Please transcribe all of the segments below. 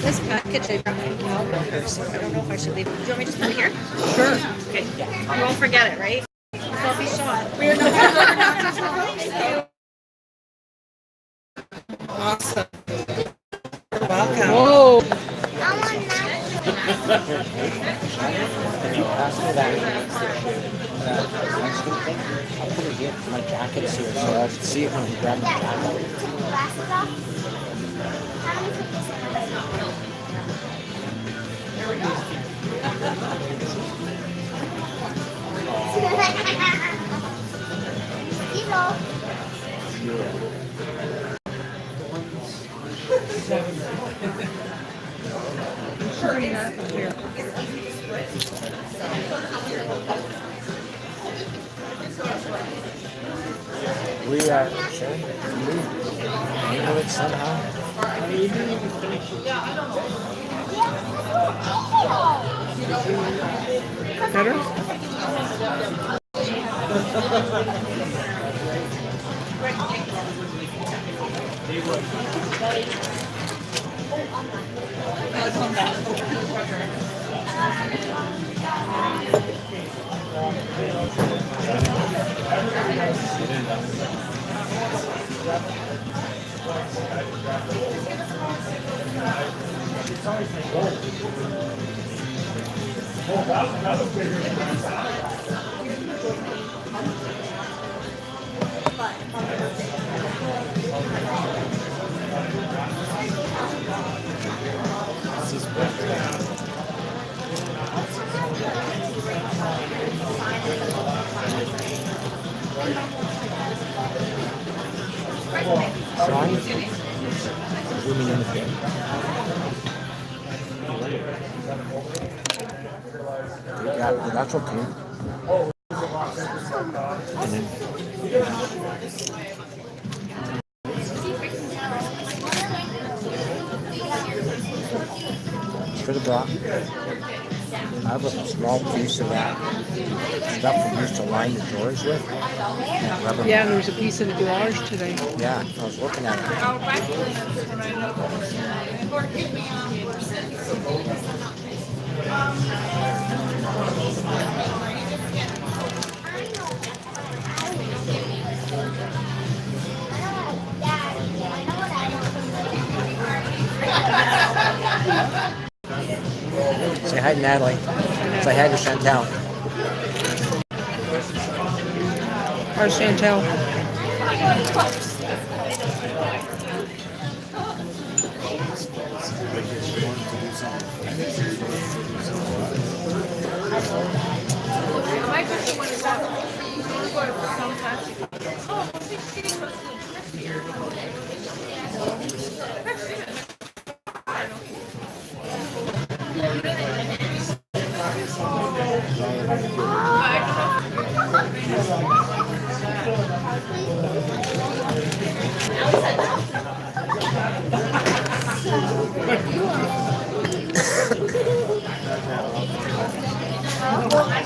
this package I brought from Calgary, so I don't know if I should leave it. Do you want me to just put it here? Sure. Okay. You won't forget it, right? I'll be shot. We're not. Awesome. You're welcome. Whoa. If you pass me that next thing, I'll put it here. My jacket's here, so I can see it when I'm grabbing the jacket. We are sure you handle it somehow. Better? Try zooming in a bit. Yeah, that's okay. And then should have brought. I have a small piece of that stuff we used to line the doors with. Rubber. Yeah, and there's a piece in the garage today. Yeah, I was looking at it. Say hi to Natalie. Say hi to Chantel. How's Chantel?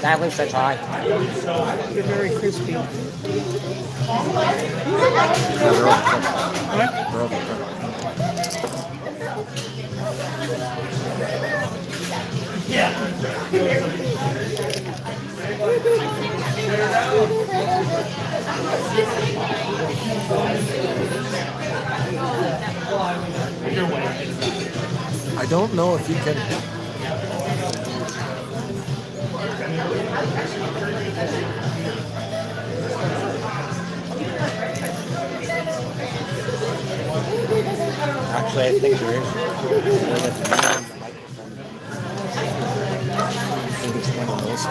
Natalie, say hi. You're very crispy. I don't know if you can. Actually, I think there is. I think it's one of those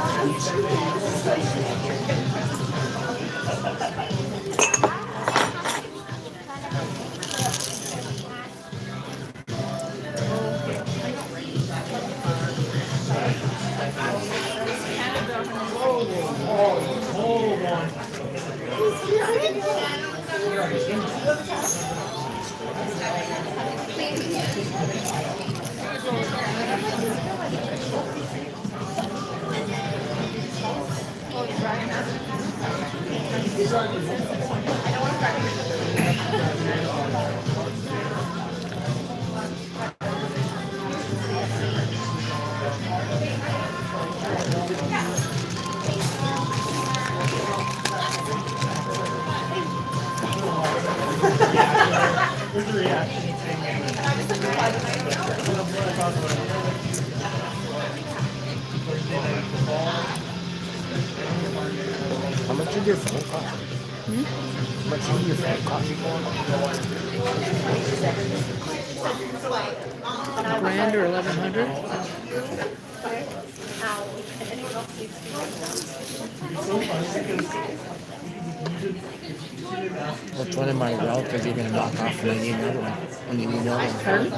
How much did your phone cost? How much did your phone cost? $1,000 or $1,100. Which one of my relatives are gonna knock off when I need another one? When you need another one? Pardon?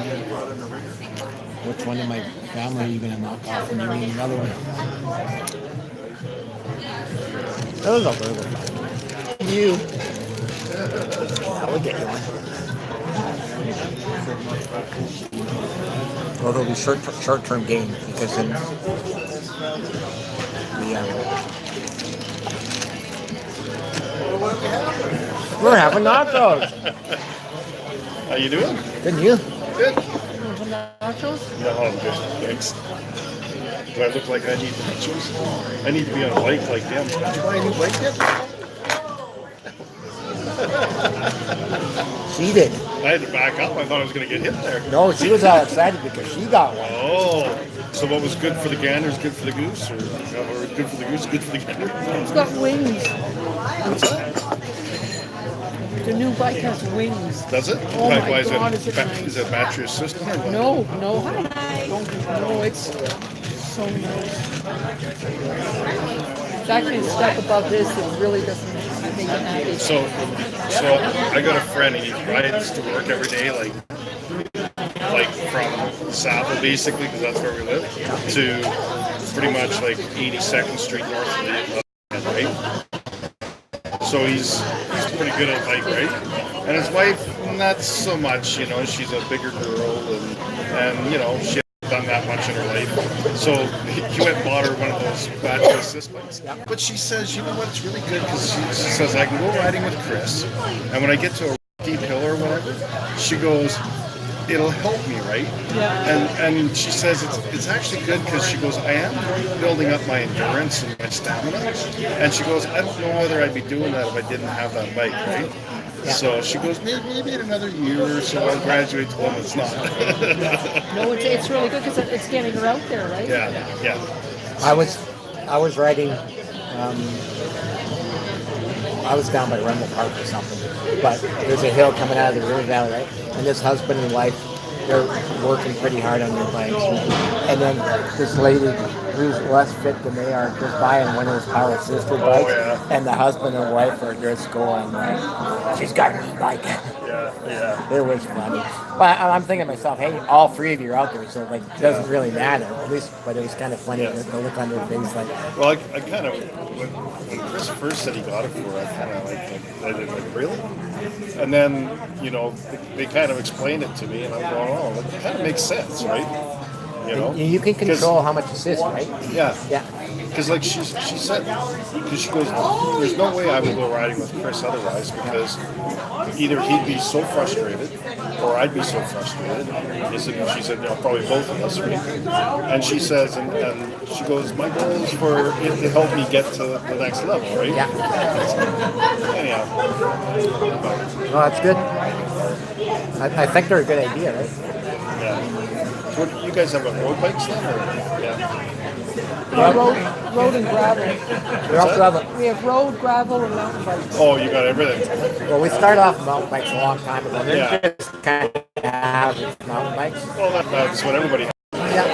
Which one of my family are you gonna knock off when you need another one? That was a little fun. You. I would get you one. Well, there'll be short-term gain because then we're having nachos. How you doing? Good, you? Good. Nachos? No, I'm good. Thanks. Do I look like I need nachos? I need to be on a bike like them. Did you buy a new bike yet? She did. I had to back up. I thought I was going to get hit there. No, she was all excited because she got one. Oh, so what was good for the gander is good for the goose, or good for the goose, good for the gander? It's got wings. What's that? The new bike has wings. Does it? Oh my Likewise, God, is it nice? is it battery assisted or what? No, no. No, it's so nice. It's actually a step above this that really doesn't make me happy. So I got a friend, he rides to work every day, like from Saville basically, because that's where we live, to pretty much like 82nd Street north of the right? So he's pretty good at bike, right? And his wife, not so much, you know, she's a bigger girl and you know, she hasn't done that much in her life. So he went and bought her one of those battery assist bikes. But she says, you know what, it's really good because she says, I can go riding with Chris, and when I get to a steep hill or whatever, she goes, it'll help me, right? Yeah. And she says it's actually good because she goes, I am building up my endurance and my stamina. And she goes, I don't know whether I'd be doing that if I didn't have that bike, right? Yeah. So she goes, maybe in another year or so I'll graduate to one that's not. No, it's really good because it's getting her out there, right? Yeah. I was riding. I was down by Rumble Park or something, but there's a hill coming out of the river valley, right? And this husband and wife, they're working pretty hard on their bikes. And then this lady who's less fit than they are just buying one of those power assisted bikes. Oh, yeah. And the husband and wife are just going like, she's got an e-bike. Yeah. It was funny. But I'm thinking to myself, hey, all three of you are out there, so like it doesn't really matter. At least, but it was kind of funny the look on their face, like. Well, I kind of when Chris first said he got it for her, I kind of I did like really, and then you know they kind of explained it to me, and I'm going, oh, that kind of makes sense, right? You know, You can control how much assist, right? Yeah. Because like she said, because she goes, there's no way I would go riding with Chris otherwise because either he'd be so frustrated or I'd be so frustrated. She said, you know, probably both of us, right? And she says, and she goes, my goal is for it to help me get to the next level, right? Yeah. Anyhow. Well, that's good. I think they're a good idea, right? Yeah. So you guys have road bikes then? Or? Yeah. Road and gravel. We also have We have road, gravel, and mountain bikes. Oh, you got everything. well, we started off mountain bikes a long time ago. They're Yeah. just kind of average mountain bikes. Well, that's what everybody has. Yeah.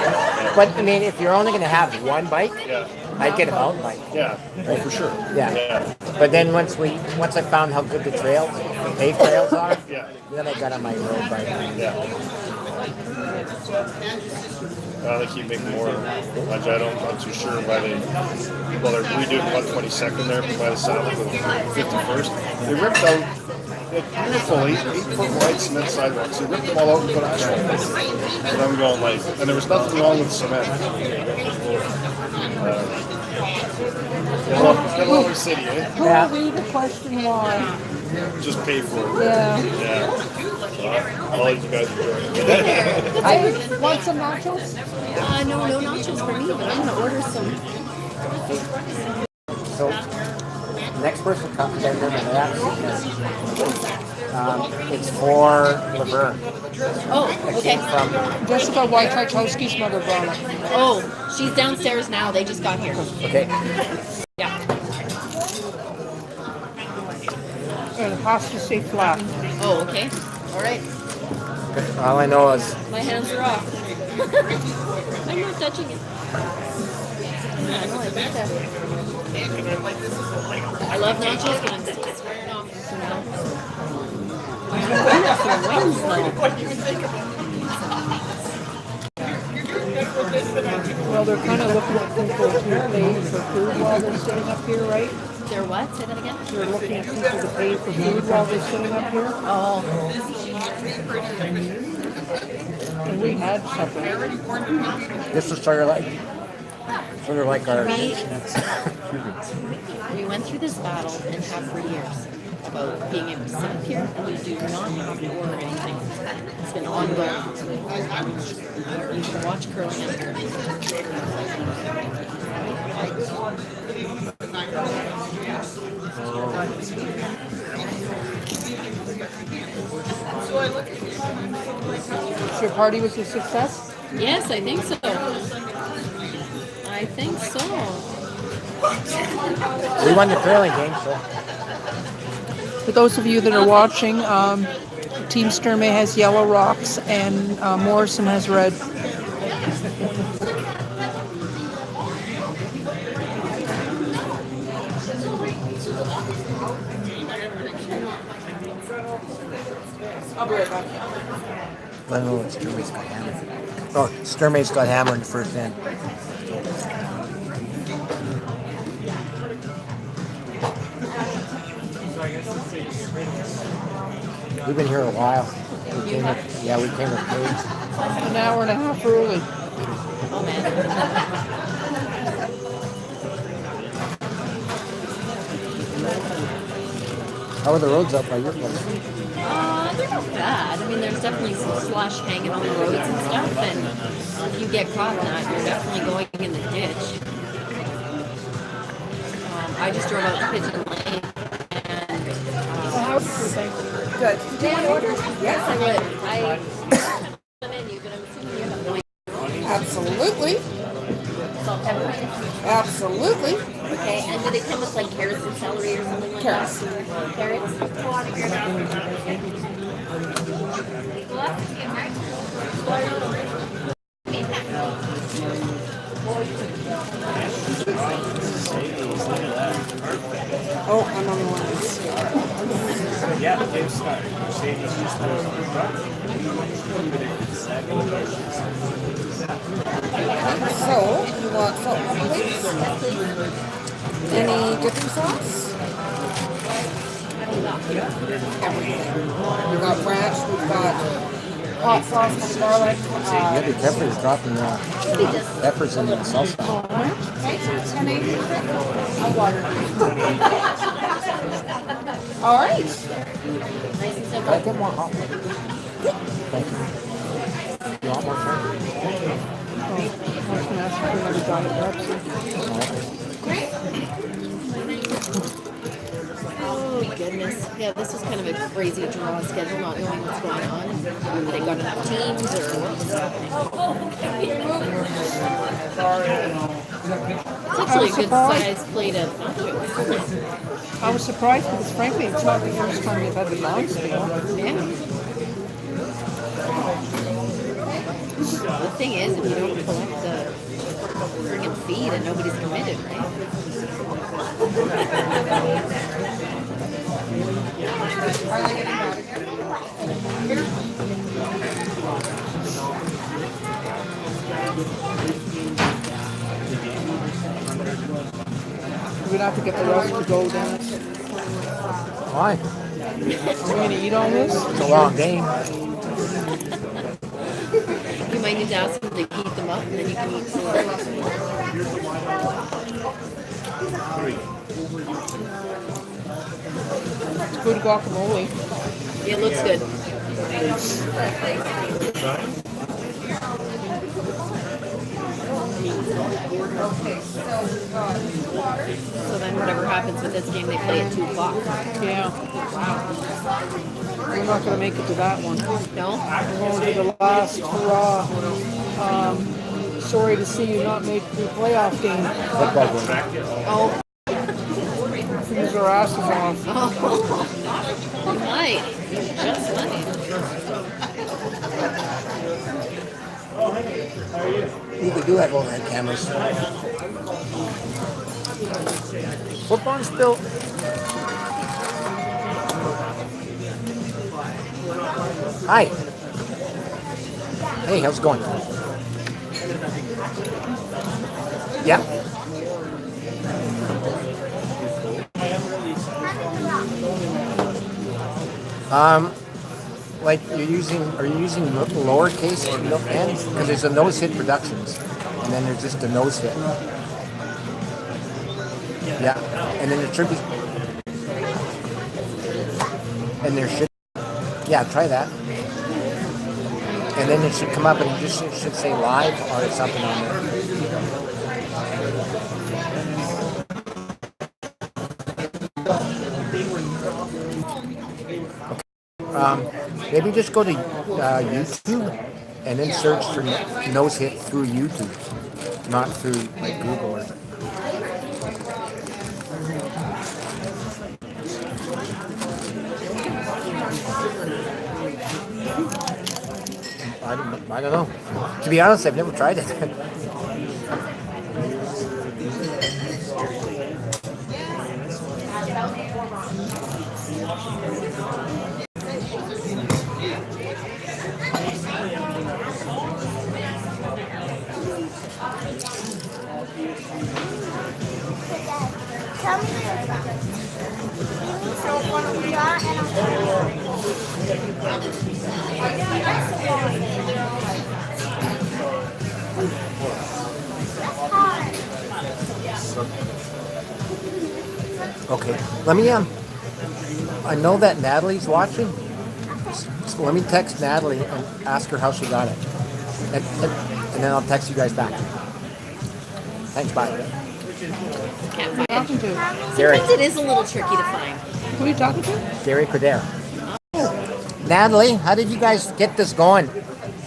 But I mean, if you're only going to have one bike, Yeah. I'd get a mountain bike. Yeah. Oh, for sure. Yeah. But then once I found how good the paved trails are, Yeah. then I got on my road bike. Yeah. They keep making more. I'm not too sure why they're redoing 122nd there by the Sabbath with 51st. They ripped out beautiful 8-foot wide cement sidewalks. They ripped them all out and put asphalt. And I'm going like, and there was nothing wrong with cement. Hello, city, eh? Who will be the question why? Just pay for it. Yeah. I'll let you guys enjoy it. I want some nachos? No nachos for me, but I'm gonna order some. So, next person comes, I remember that. It's for Laverne. Oh, okay. From Jessica Wojciechowski's mother brought it. Oh, she's downstairs now. They just got here. okay. Yeah. And it has to stay flat. Oh, okay. All right. All I know is My hands are off. I'm not touching it. Yeah, no, I think that. I love nachos, but I'm still swearing off. Wings, though. Well, they're kind of looking at people to pay for food while they're sitting up here, right? They're what? Say that again? They're looking at people to pay for food while they're sitting up here. Oh. And we had supper. this is sort of like our. We went through this battle and have for years about being able to sit up here and you do not have to order anything. It's been ongoing. You can watch curling up here. Your party was a success? Yes, I think so. I think so. We won the curling game, so For those of you that are watching, Team Sturmay has yellow rocks and Morrison has red. I'll be right back. I don't know what Sturmay's got hammered. Oh, Sturmay's got hammered in the first end. We've been here a while. We came with Paige. An hour and a half early. Oh, man. How are the roads up by your place? They're not bad. I mean, there's definitely some slush hanging on the roads and stuff, and if you get caught in that, you're definitely going in the ditch. I just drove out to Pigeon Lane, and Good. did I order? Yes, I would. I menu, but I'm assuming you have no idea. Absolutely. Salt, pepper. Absolutely. Okay, and do they come with like carrots and celery or something like Carrots. that? Carrots. Oh, I'm on the lines. So, you want salt, please? Any dipping sauce? Everything. We've got ranch, we've got hot sauce and garlic. You gotta be careful, you're dropping peppers in the salsa. All right. Nice and simple. Can I get more hot? Thank you. You want more I food? was going to ask for another Diet Pepsi. Oh goodness. Yeah, this was kind of a crazy draw schedule, not knowing what's going on. Whether they got enough teams or what was happening. It's actually a good sized plate of nachos. I was surprised because, frankly, it's not the first time they've had the bounce deal. Yeah. The thing is, if you don't collect the friggin' fee, then nobody's committed, right? We're going to have to get the rest to go, Dennis. Why? Are we going to eat all this? It's a long game. You might need to ask them to heat them up, and then you can eat some. It's good guacamole. It looks good. So then whatever happens with this game, they play at 2 o'clock. Yeah. Wow. We're not going to make it to that one. No? We're going to the last hurrah. Sorry to see you not make the playoff game. Football game. Oh, Freeze our asses off. you might. You just might. We do have overhead cameras. Football still. Hi. Hey, how's it going? Yeah. Like are you using lowercase n? Because there's a nose hit productions, and then there's just a nose hit. Yeah, and then there should be, and there should, yeah, try that. And then it should come up and it should say live or something on there. Maybe just go to YouTube and then search for nose hit through YouTube, not through like Google or. I don't know. To be honest, I've never tried it. Okay, let me I know that Natalie's watching, so let me text Natalie and ask her how she got it, and then I'll text you guys back. Thanks, bye. Can't find Talking it. to? Gary. Sometimes it is a little tricky to find. Who are you talking to? Gary Coder. Natalie, how did you guys get this going?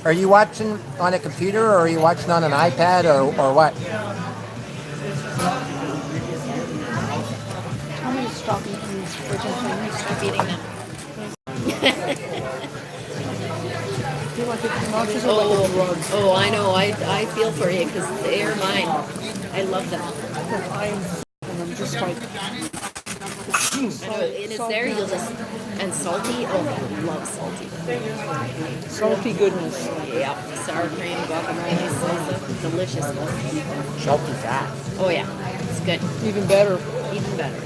Are you watching on a computer or are you watching on an iPad or what? Tell me to stop eating these freaking things. Stop eating them. I feel like it's nauseous or like a drug. Oh, I know. I feel for you because they are mine. I love them. And I'm just like, I know, and it's there. You'll just and salty. Oh, I love salty. salty goodness. Yeah, sour cream, guacamole, salsa, delicious. Salty fat. Oh yeah, it's good. Even better. Even better.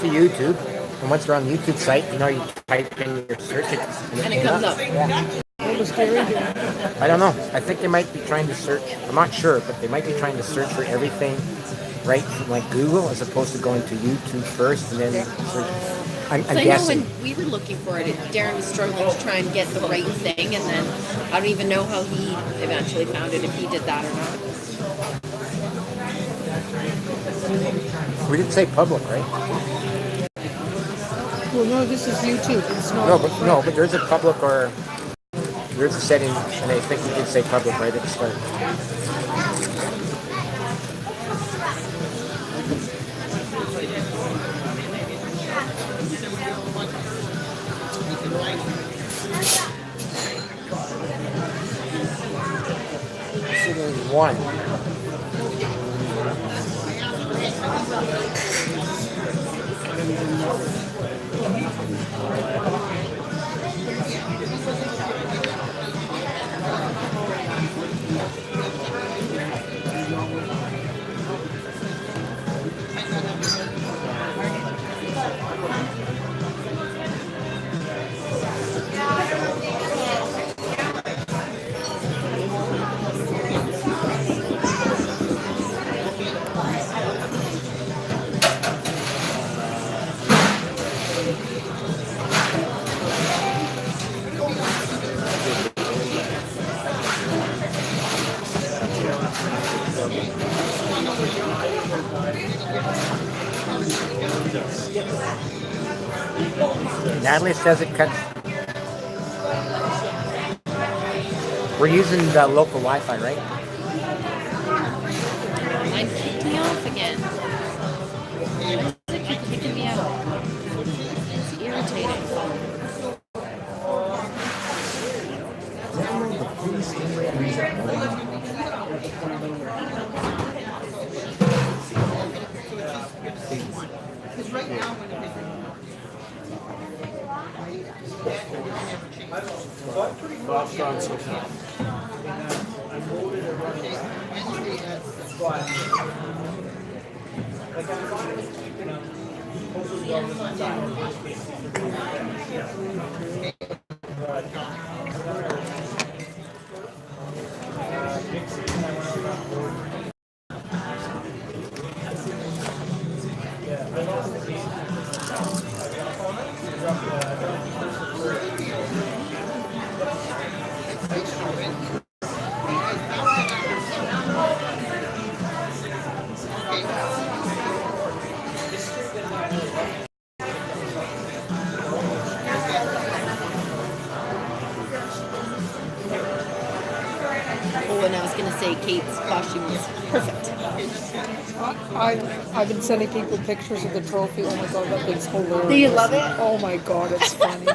To YouTube, and once you're on the YouTube site, you type in your search it, And it comes up. Yeah. What was Gary doing? I don't know. I think they might be trying to search. I'm not sure, but they might be trying to search for everything right from like Google as opposed to going to YouTube first and then search. I'm So I know guessing. when we were looking for it, Darren was struggling to try and get the right thing, and then I don't even know how he eventually found it, if he did that or not. We didn't say public, right? Well, no, this is YouTube. It's not. No, but there's a public or there's a setting, and I think you did say public right at the start. So there's one. Natalie says it cuts. We're using the local Wi-Fi, right? Mine kicked me off again. It keeps kicking me out. It's irritating. Oh, and I was going to say Kate's costume was perfect. I've been sending people pictures of the trophy. Oh my god, that thing's hilarious. Do you love it? Oh my god, it's funny.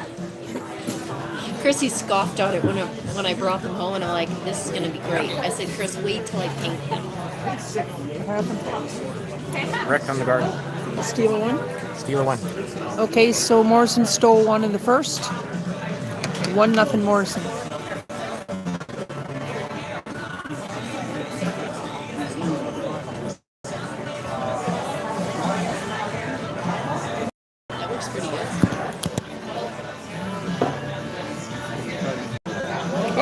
Chrissy scoffed at it when I brought them home, and I'm like, this is going to be great. I said, Chris, wait till I paint them. What happened? Wreck on the garden. Steal one? Steal one. Okay, so Morrison stole one in the first. 1-0 Morrison. That works pretty good.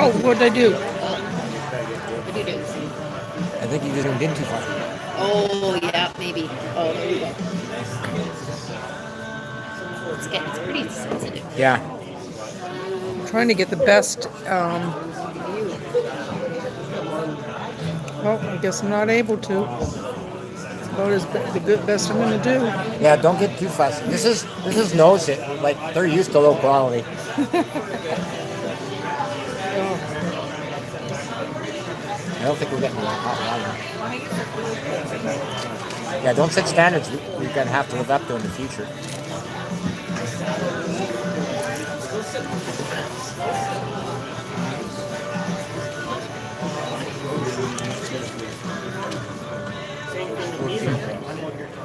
Oh, what did I do? What do you do? I think you zoomed in too far. Oh, yeah, maybe. Oh, there we go. It's pretty sensitive. Yeah. I'm trying to get the best. Well, I guess I'm not able to. About as the good best I'm going to do. Yeah, don't get too fussy. This is nose it. Like they're used to low quality. I don't think we're getting hot water. Yeah, don't set standards we're gonna have to live up to in the future.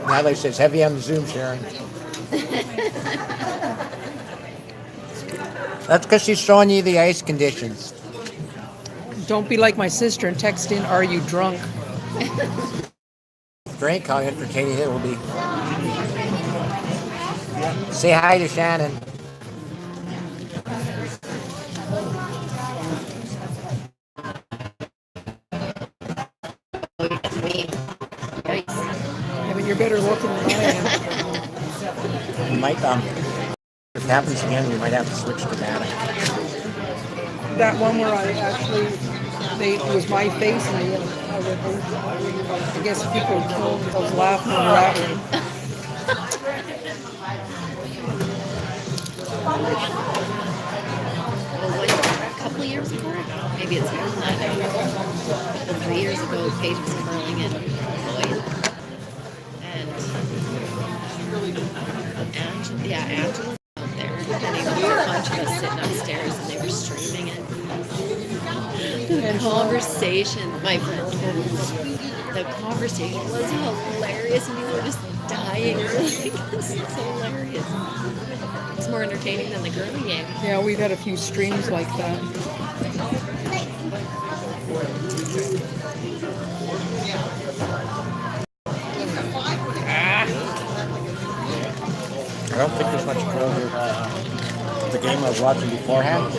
Natalie says, heavy on the Zoom, Sharon. That's because she's showing you the ice conditions. Don't be like my sister and text in, are you drunk? Drink how entertaining it will be. Say hi to Shannon. Yikes. I mean, you're better looking than I am. You might If it happens again, we might have to switch to data. That one where I actually, it was my face and I guess people would kill themselves laughing over that one. A couple of years ago, maybe it's more than that now. 3 years ago, Paige was curling in Lloyd. And Angela was out there. And there were a bunch of us sitting upstairs and they were streaming it. The conversation, my friend told me, the conversation was hilarious and people were just dying. Like, this is hilarious. It's more entertaining than the curling game. Yeah, we've had a few streams like that. I don't think there's much curl here. The game I was watching beforehand,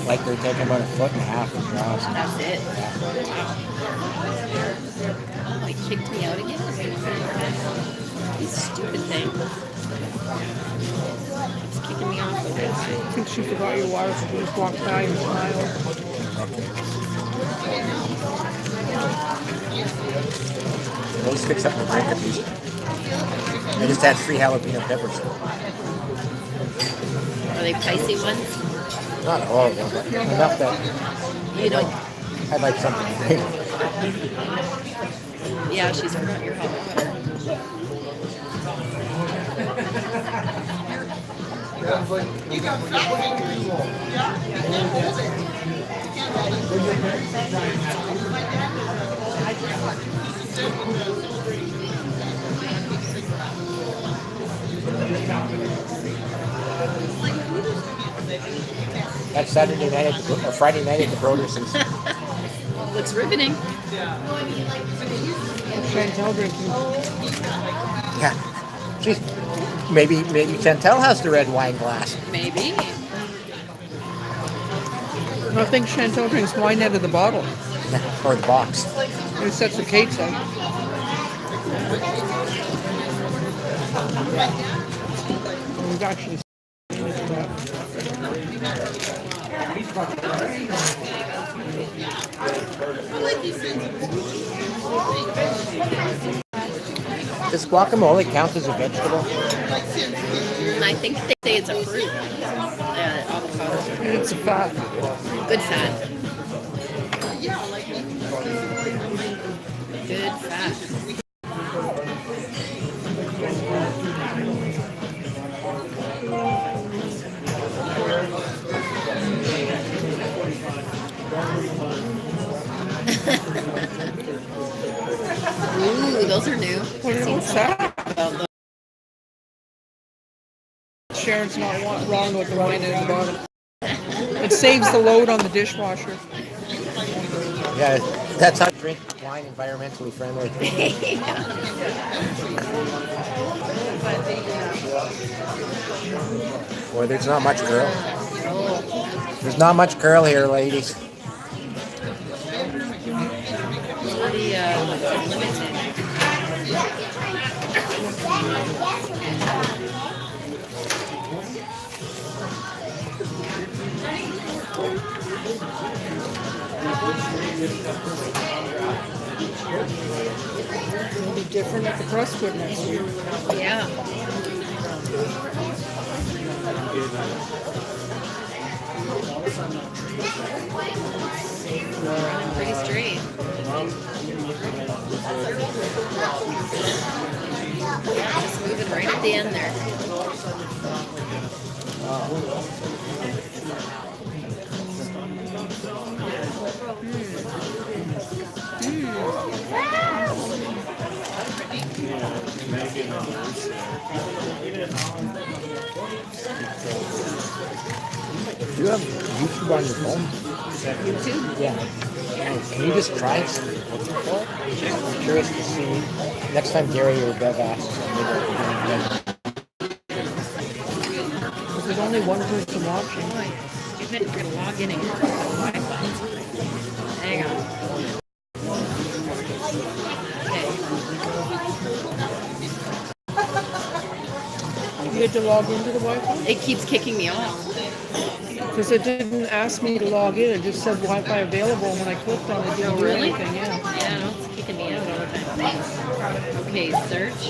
like they're taking about 1.5 foot in draws. That's it. Wow. Oh, he kicked me out again? You stupid thing. It's kicking me off with this. I think she forgot your wires, so she just walked by and smiled. Those sticks up in the drink at least. I just had 3 jalapeno peppers. Are they pricey ones? Not all of them, but enough that You don't. I'd like something to drink. Yeah, she's forgot your hot water. That's Saturday night at the, or Friday night at the Brodersons. Looks riveting. Chantel drinking. Yeah. Jeez. Maybe Chantel has the red wine glass. Maybe. I think Chantel drinks wine out of the bottle. Or the box. It sets the cakes out. We've actually Does guacamole count as a vegetable? I think they say it's a fruit. Avocado. it's a fat. Good fat. Good fat. Ooh, those are new. What's that? Sharon's not wrong with the wine at the bottom. It saves the load on the dishwasher. Yeah, that's how I drink wine environmentally friendly. Boy, there's not much curl. There's not much curl here, ladies. It'll be different at the Crestwood next year. Yeah. Running pretty straight. Yeah, just moving right at the end there. Do you have YouTube on your phone? YouTube? Yeah. Can you just try it? I'm curious to see. Next time Gary or Bev asks, There's only one person watching. Boy, you better get a log in and get the Wi-Fi. Hang on. Okay. had to log into the Wi-Fi? It keeps kicking me off. Because it didn't ask me to log in. It just said Wi-Fi available. And when I clicked on it, it didn't Oh, do really? anything. Yeah. Yeah, no, it's kicking me out all the time. Okay, search.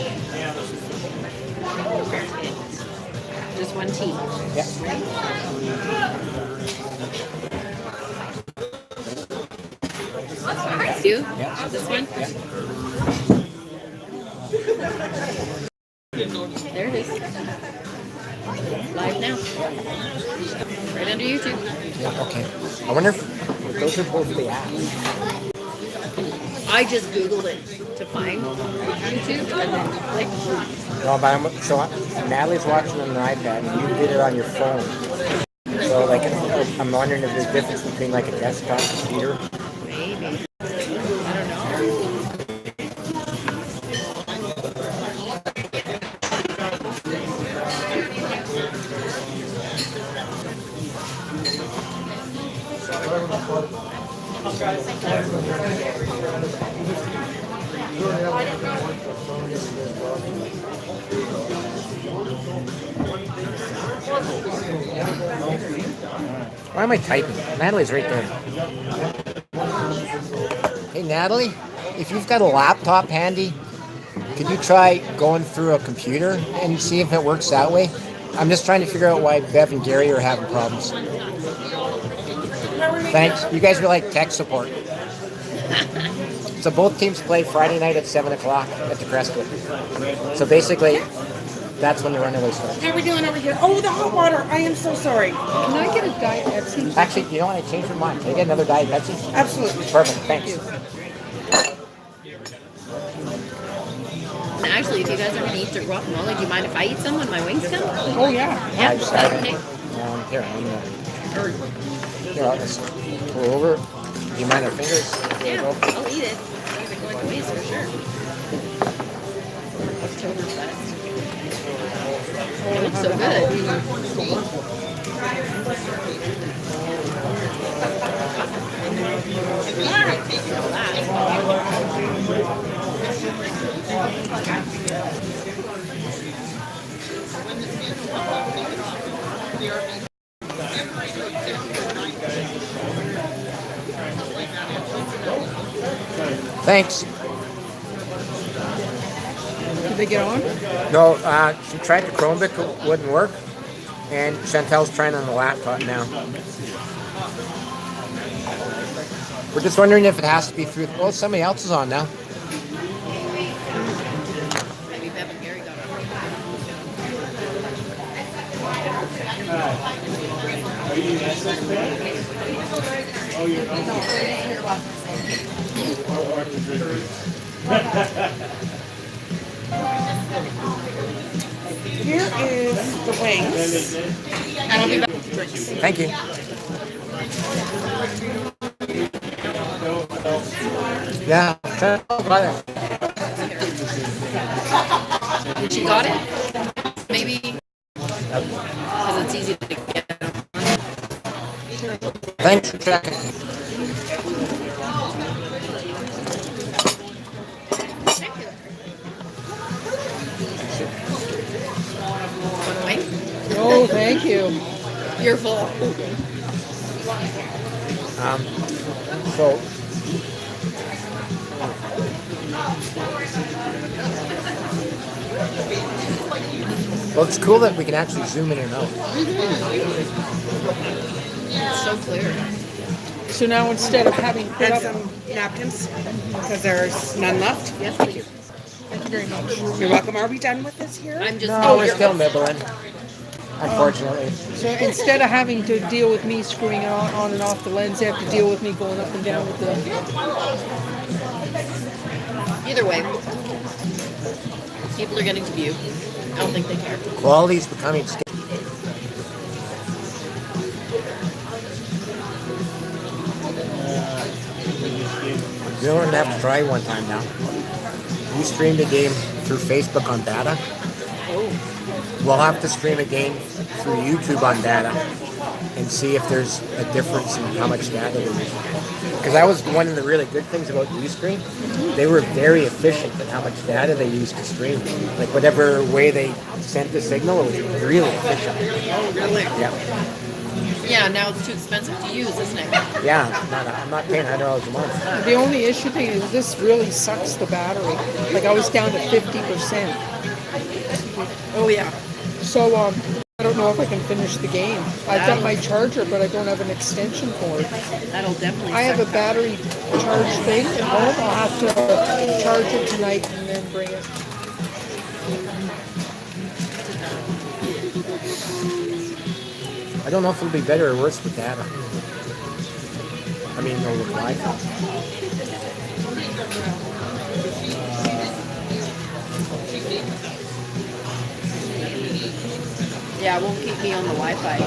Just one T. Yeah. You? Yeah. This one? Yeah. There it is. Live now. Right under YouTube. Yeah. Okay. I wonder if those are both the apps. I just Googled it to find YouTube and then click. No, but Natalie's watching on an iPad, and you did it on your phone. So, like, I'm wondering if there's a difference between like a desktop computer. Maybe. I don't know. Why am I typing? Natalie's right there. Hey, Natalie, if you've got a laptop handy, could you try going through a computer and see if it works that way? I'm just trying to figure out why Bev and Gary are having problems. Thanks. You guys are like tech support. So both teams play Friday night at 7 o'clock at the Crestwood. So basically, that's when the runaway starts. How are we doing over here? Oh, the hot water. I am so sorry. Can I get a Diet Pepsi? Actually, you know what? I changed my mind. Can I get another Diet Pepsi? Absolutely. Perfect. Thanks. And actually, if you guys are going to eat the guacamole, do you mind if I eat some when my wings come? Oh, yeah. Yeah. I decided. Okay. Here, Or, I'll just pull over. Do you mind our fingers? yeah, I'll eat it. Leave it going to waste for sure. Oktoberfest. It looks so good. Thanks. Did they get on? No, she tried the Chromebook, it wouldn't work. And Chantel's trying on the laptop now. We're just wondering if it has to be through. Well, somebody else is on now. Maybe Bev and Gary got Here is the wings. And I'll be back with the drinks. Thank you. Yeah. Did she got it? Maybe because it's easy to get. Thanks for checking. Oh, thank you. You're full. So, well, it's cool that we can actually zoom in and out. It's so clear. So now instead of having put And up... some napkins, because there's none left. Yes, please. Thank you very much. You're welcome. Are we done with this here? I'm just. No, we're still nibbling. Unfortunately. So instead of having to deal with me screwing on and off the lens, they have to deal with me going up and down with the... Either way, people are getting to view. I don't think they care. Quality's becoming scarce. You don't have to try one time now. We streamed a game through Facebook on data. We'll have to stream a game through YouTube on data and see if there's a difference in how much data we use. because that was one of the really good things about Ustream. They were very efficient in how much data they used to stream. Like whatever way they sent the signal, it was really efficient. Oh, really? Yeah. Yeah, now it's too expensive to use, isn't it? Yeah, I'm not paying $100 a month. The only issue thing is this really sucks the battery. Like I was down to 50%. Oh, yeah. So I don't know if I can finish the game. I've got my charger, but I don't have an extension cord. That'll definitely I have a suck. battery charge thing at home. I'll have to charge it tonight and then bring it. I don't know if it'll be better or worse with data. I mean, no, with Wi-Fi. Yeah, it won't keep me on the Wi-Fi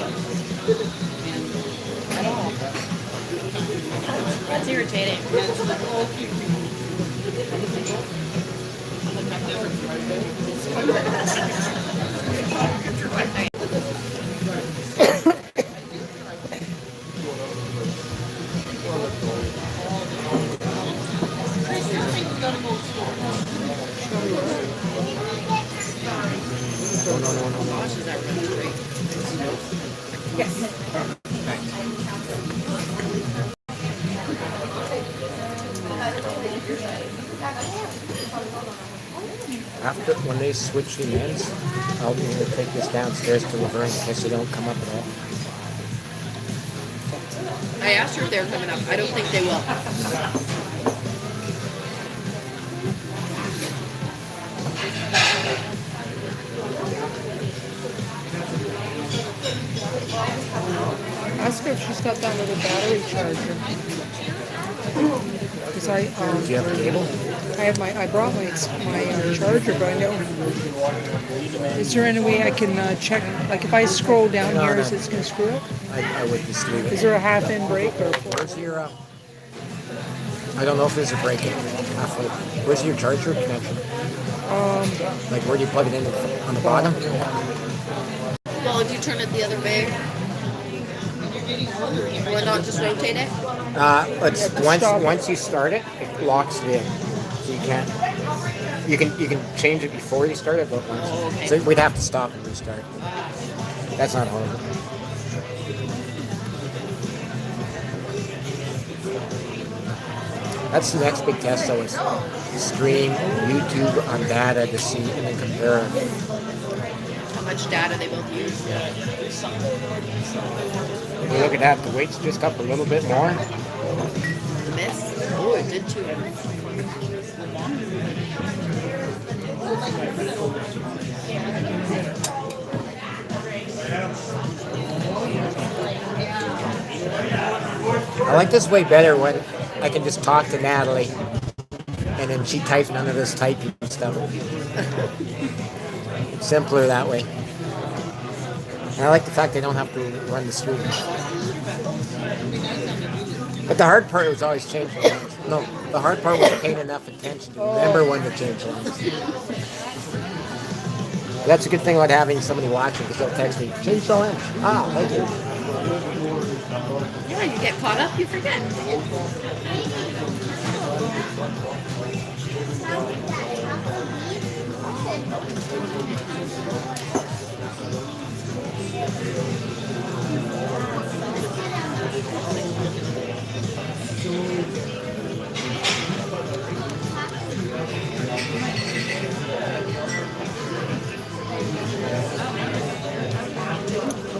at all. That's irritating. Gosh, is that really great? After, when they switch the ends, I'll be able to take this downstairs to Laverne in case they don't come up at all. I asked her if they're coming up. I don't think they will. Ask her if she's got that little battery charger. Because Do you have a cable? I brought my charger, but I know. Is there any way I can check? Like if I scroll down No, here, no. is it going to screw up? I would just leave it. Is there a half-in break or? Where's your, I don't know if there's a break in halfway. Where's your charger connection? Like where do you plug it in on the bottom? Well, if you turn it the other way, will it not just rotate it? It's once you start it, it locks it in. So you can't. You can change it before you start it, but once. Oh, okay. So we'd have to stop and restart. That's not horrible. That's the next big test, though, is stream YouTube on data to see and then compare. How much data they both use? We look at that. The weight's just up a little bit more. The miss? Oh, it did too. I like this way better when I can just talk to Natalie and then she types none of this typing stuff. It's simpler that way. And I like the fact they don't have to run the stream. But the hard part was always changing lines. No, the hard part was paying enough attention to remember when to change lines. That's a good thing about having somebody watching because they'll text me, change the line. Ah, thank you. Yeah, you get caught up, you forget.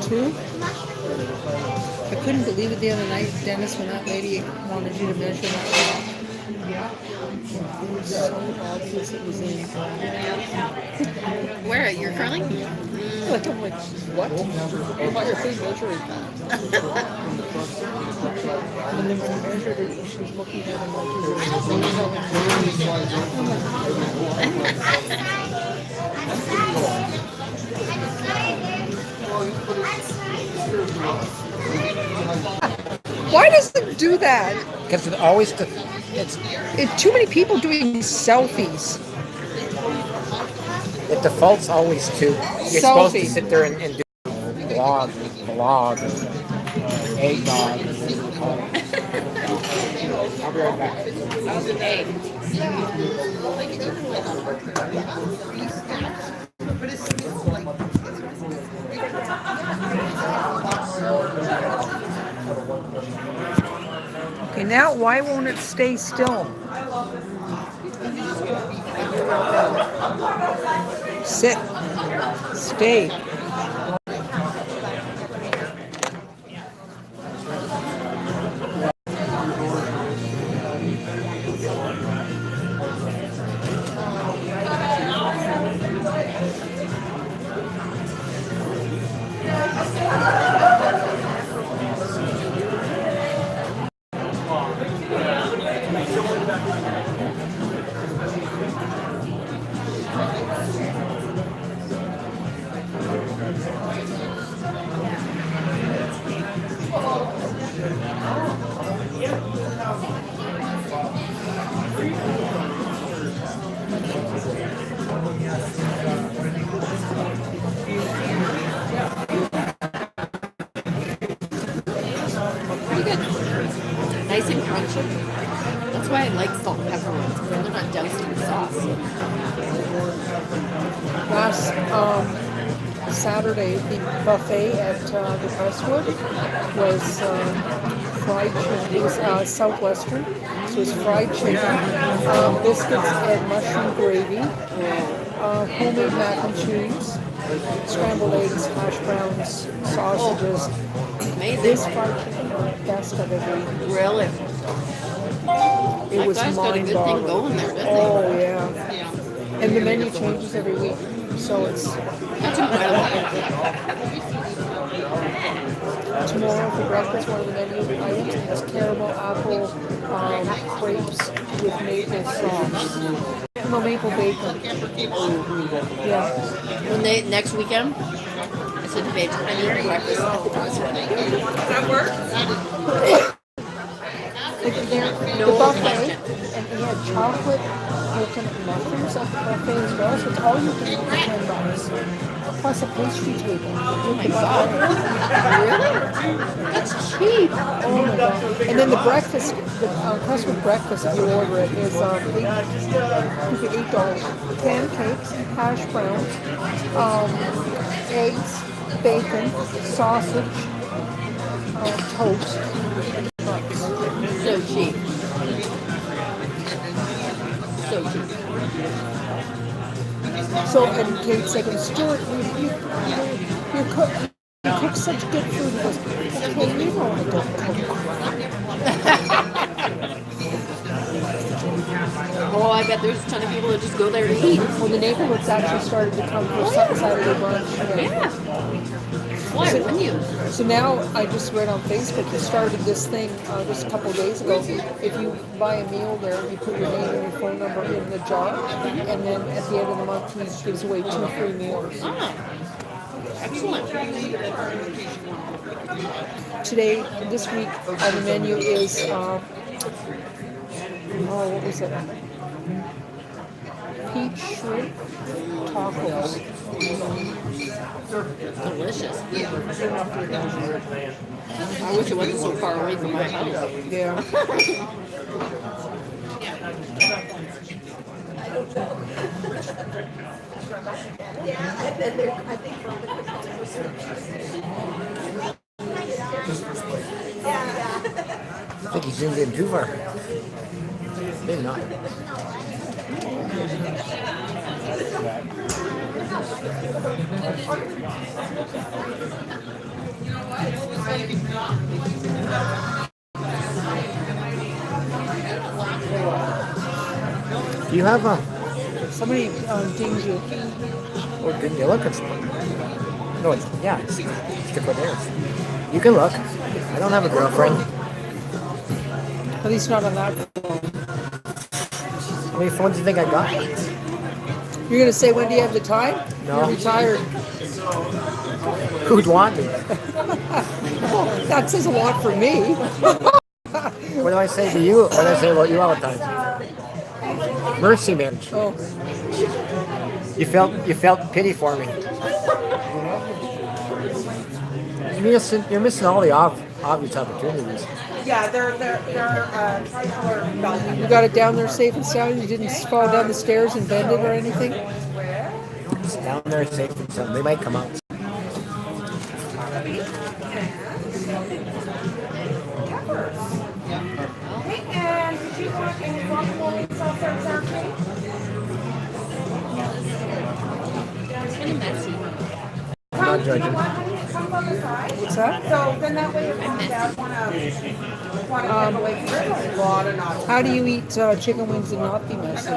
Two? I couldn't believe it the other night, Dennis, when that lady wanted you to measure that rock. It was so obvious it was in. Where? You're curling? Like, I'm like, what? Why are they measuring that? And then when I measured it, she was looking at him Why does it do that? Because it always, It's too many people doing selfies. it defaults always to, you're supposed to sit there and do vlog, eggnog. I'll be right back. Hey. Okay, now why won't it stay still? Sit. Stay. Pretty good. Nice and crunchy. That's why I like salt and pepper ones, because they're not doused in sauce. Last Saturday, the buffet at the Crestwood was fried chicken. It was Southwestern, so it was fried chicken, biscuits and mushroom gravy, homemade mac and cheese, scrambled eggs, hash browns, sausages. Amazing. This fried chicken was the best I've ever eaten. Really? It was That guy's got a good thing mind-boggling. going there, doesn't he? Oh yeah, and the menu changes every week, so it's That's incredible. tomorrow for breakfast. One of the menu items is caramel apple crepes with maple sauce. No, maple bacon. Yeah. When they next weekend, I said to Paige, I need breakfast at the Crestwood. Does that work? The No buffet, question. and he had chocolate coconut muffins at the buffet as well, so it's all you can eat for $10. Plus a pastry table. Oh my god. Really? That's cheap. Oh my god. And then the breakfast, the Crestwood breakfast, if you order it, is $8. Pancakes, hash browns, eggs, bacon, sausage, toast. So cheap. So cheap. So, and Kate said, Stuart, you cook such good food. He goes, okay, you know I don't cook crap. Oh, I bet there's a ton of people that just go there to eat. Well, the neighborhoods actually started to come for Saturday brunch. Yeah. Why wouldn't you? So now I just read on Facebook, he started this thing just a couple of days ago. If you buy a meal there, you put your name and your phone number in the jar, and then at the end of the month, he gives away 2 free meals. Oh, excellent. Today, this week, on the menu is, what was it? Peach shrimp tacos. Delicious. I wish it wasn't so far away from my house. Yeah. I think he zoomed in too far. Maybe not. Do you have a... Somebody dinged you. Oh, didn't you look? No, it's... Yeah, it's stick with theirs. You can look. I don't have a girlfriend. At least not on that. How many phones do you think I got? You're gonna say, when do you have the time? No. You're retired. Who'd want me? That says a lot for me. What do I say to you? What do I say about you all the time? Mercy marriage. Oh, You felt pity for me. You're missing all the obvious opportunities. Yeah, they're tricolor velvet. You got it down there safe and sound? You didn't fall down the stairs and bend it or anything? It's down there safe and sound. They might come out. Okay, and did you want any guacamole sauce or sour cream? It's kind of messy. I'm not judging. Come on the side. What's that? So then that way if mom and dad want to take away, there's a lot of not. How do you eat chicken wings and not be messy?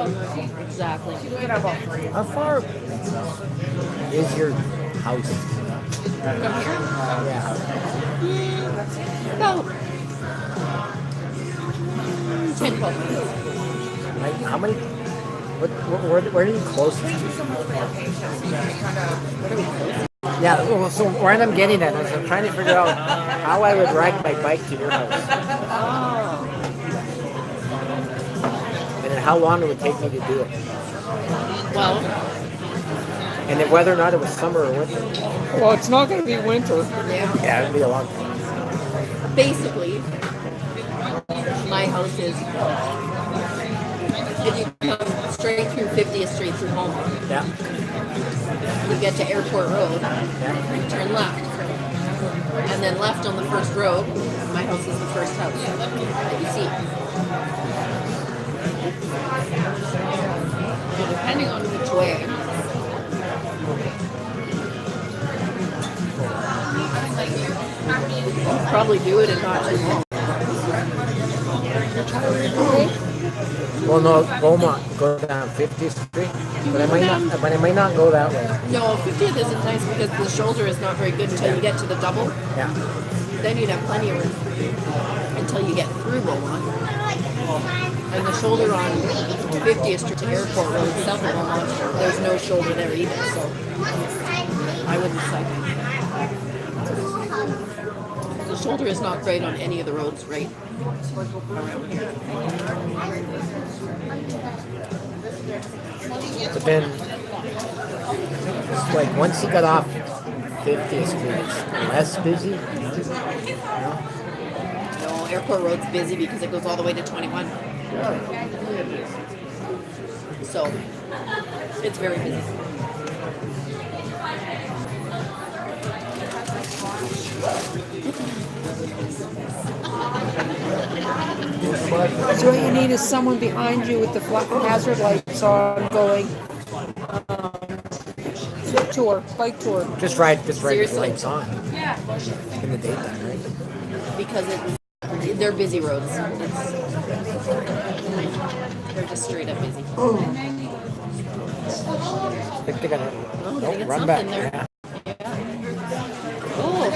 Exactly. We can have all three. How far is your house? From here? Yeah. About 10, 12 minutes. Like, how many? Where are you closest to? Yeah, well, so where I'm getting at is I'm trying to figure out how I would ride my bike to your house. And then how long it would take me to do it. Well, And then whether or not it was summer or winter. Well, it's not going to be winter. yeah. Yeah, it'd be a long time. Basically, my house is, if you come straight through 50th Street through home, Yeah. you get to Airport Road, Yeah. you turn left. And then left on the first road, my house is the first house that you see. So depending on which way, I'll probably do it in not too long. Well, no, Beaumont, go down 50th Street, but I might not go that way. No, 50th isn't nice because the shoulder is not very good until you get to the double. Yeah. Then you'd have plenty of room until you get through Beaumont. And the shoulder on 50th Street to Airport Road south of Beaumont, there's no shoulder there either, so I wouldn't cycle. The shoulder is not great on any of the roads right around here. But then, it's like once you got off 50th Street, it's less busy. No, Airport Road's busy because it goes all the way to 21. So, it's very busy. So what you need is someone behind you with the hazard lights on going. Bike tour. Just ride with Seriously? lights on. In the daytime, right? Because they're busy roads. They're just straight up busy. I think they gotta they got run back. something there. Yeah. Oh,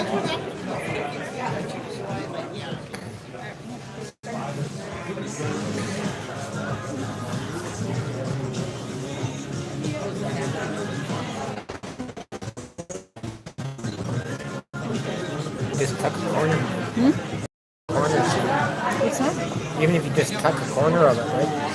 Just tuck a corner. Corners. What's that? Even if you just tuck a corner of it, right?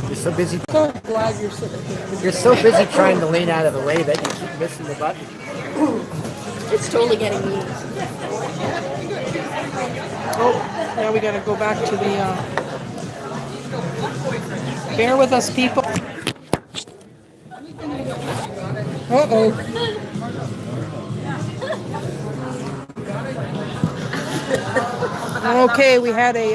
You're so busy. So glad you're sitting here. You're so busy trying to lean out of the way that you keep missing the button. it's totally getting me. Oh, now we got to go back to the. Bear with us, people. Uh-oh. Okay, we had a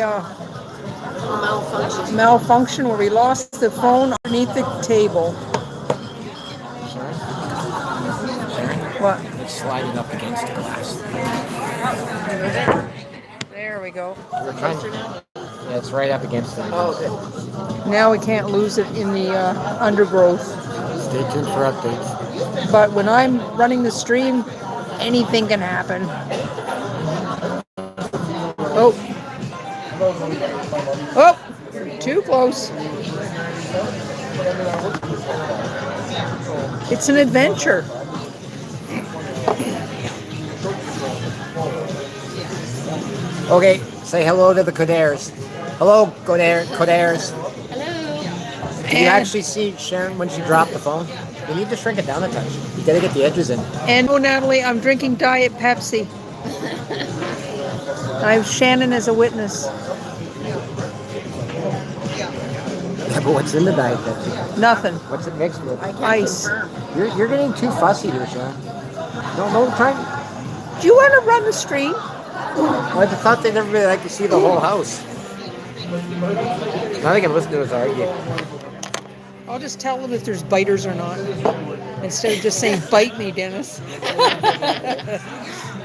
malfunction where we lost the phone underneath the table. What? It's sliding up against the glass. There we go. We're trying. Yeah, it's right up against it. Oh, good. Now we can't lose it in the undergrowth. Stay tuned for updates. But when I'm running the stream, anything can happen. Oh. Oh, too close. It's an adventure. Okay, say hello to the Codares. Hello, Codares. Hello. Did you actually see Sharon when she dropped the phone? You need to shrink it down a touch. You gotta get the edges in. And oh, Natalie, I'm drinking Diet Pepsi. I have Shannon as a witness. Yeah, but what's in the Diet Pepsi? Nothing. What's it mixed with? Ice. You're getting too fussy here, Sharon. No, try. Do you want to run the stream? Well, I thought they'd never really like to see the whole house. Now they can listen to us argue. I'll just tell them if there's biters or not. Instead of just saying, bite me, Dennis.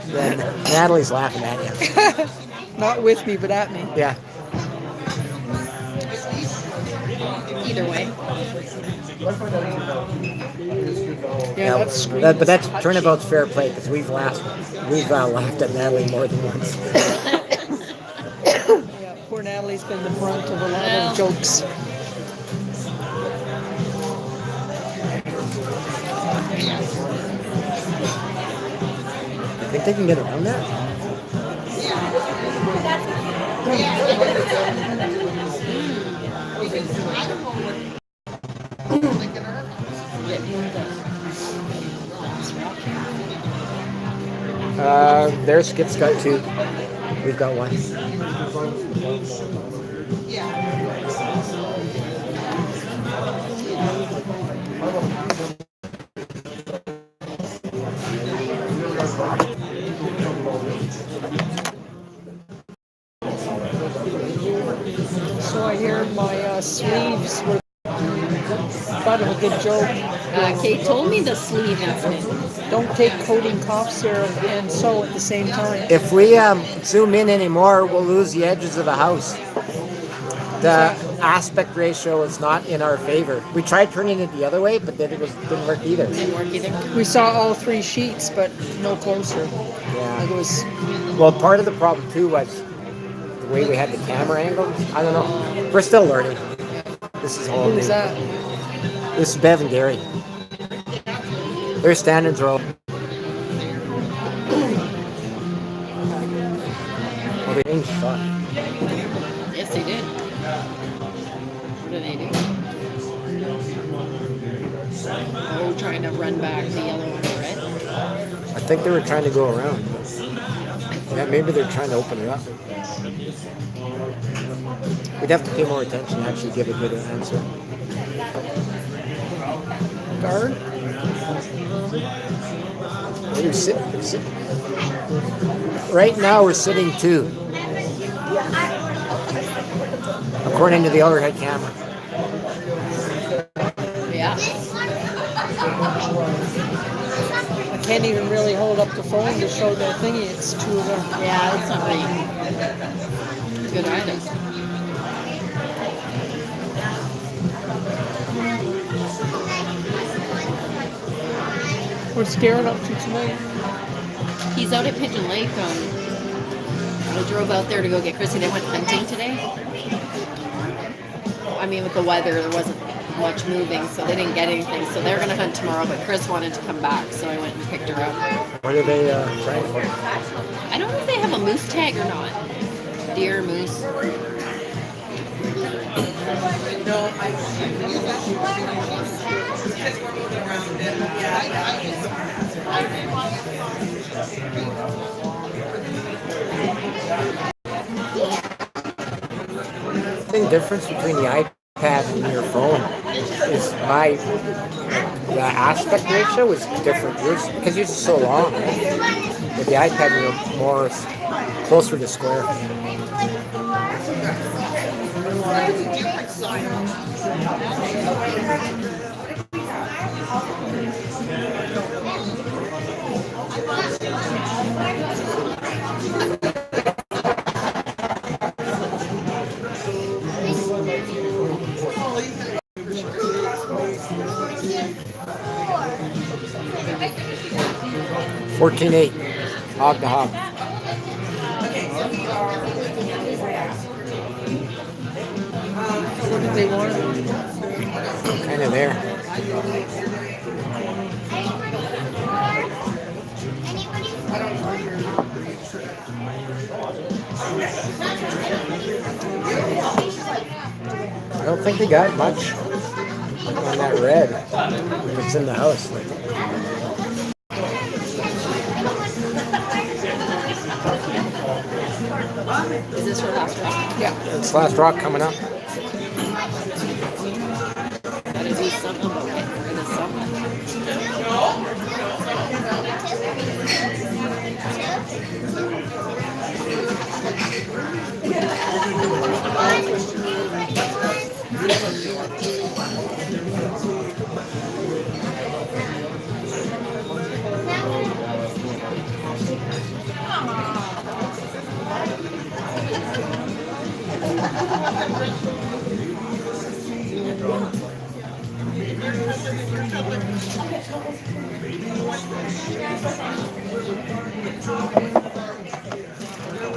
Yeah, Natalie's laughing at you. Not with me, but at me. Yeah. Either way. Yeah, that's screaming. But that's turnabout's fair play because we've laughed at Natalie more than once. Yeah, poor Natalie's been the brunt of a lot of jokes. I think they can get around that. There's Skip's got 2. We've got 1. So I hear my sleeves were butt of a good joke. Kate told me the sleeve incident. Don't take coating cough syrup and sew at the same time. If we zoom in anymore, we'll lose the edges of the house. The aspect ratio is not in our favor. We tried turning it the other way, but then didn't work either. Didn't work either. We saw all 3 sheets, but no closer. Yeah. Like it was. Well, part of the problem too was the way we had the camera angled. I don't know. We're still learning. This is all new. Who's that? This is Bev and Gary. Their standards are all. Well, they didn't shot. Yes, they did. What did they do? Oh, trying to run back the yellow and the red. I think they were trying to go around. Yeah, maybe they're trying to open it up. We'd have to pay more attention and actually give a good answer. Guard? Right now we're sitting 2. According to the overhead camera. Yeah. I can't even really hold up the phone to show the thingy. It's 2 of them. Yeah, it's not really good either. What's Garrett up to tonight? He's out at Pigeon Lake. I drove out there to go get Chrissy. They went hunting today. I mean, with the weather, there wasn't much moving, so they didn't get anything. So they're going to hunt tomorrow, but Chris wanted to come back, so I went and picked her up. What are they trying for? I don't know if they have a moose tag or not. Deer, moose. The big difference between the iPad and your phone is the aspect ratio is different. Because yours is so long, right? With the iPad, you're more closer to square. $14.8, hog to hog. They wanted Kind of there. I don't think they got much on that red. If it's in the house. Is this her last rock? Yeah. It's last rock coming up. Gotta do something about it for the summer.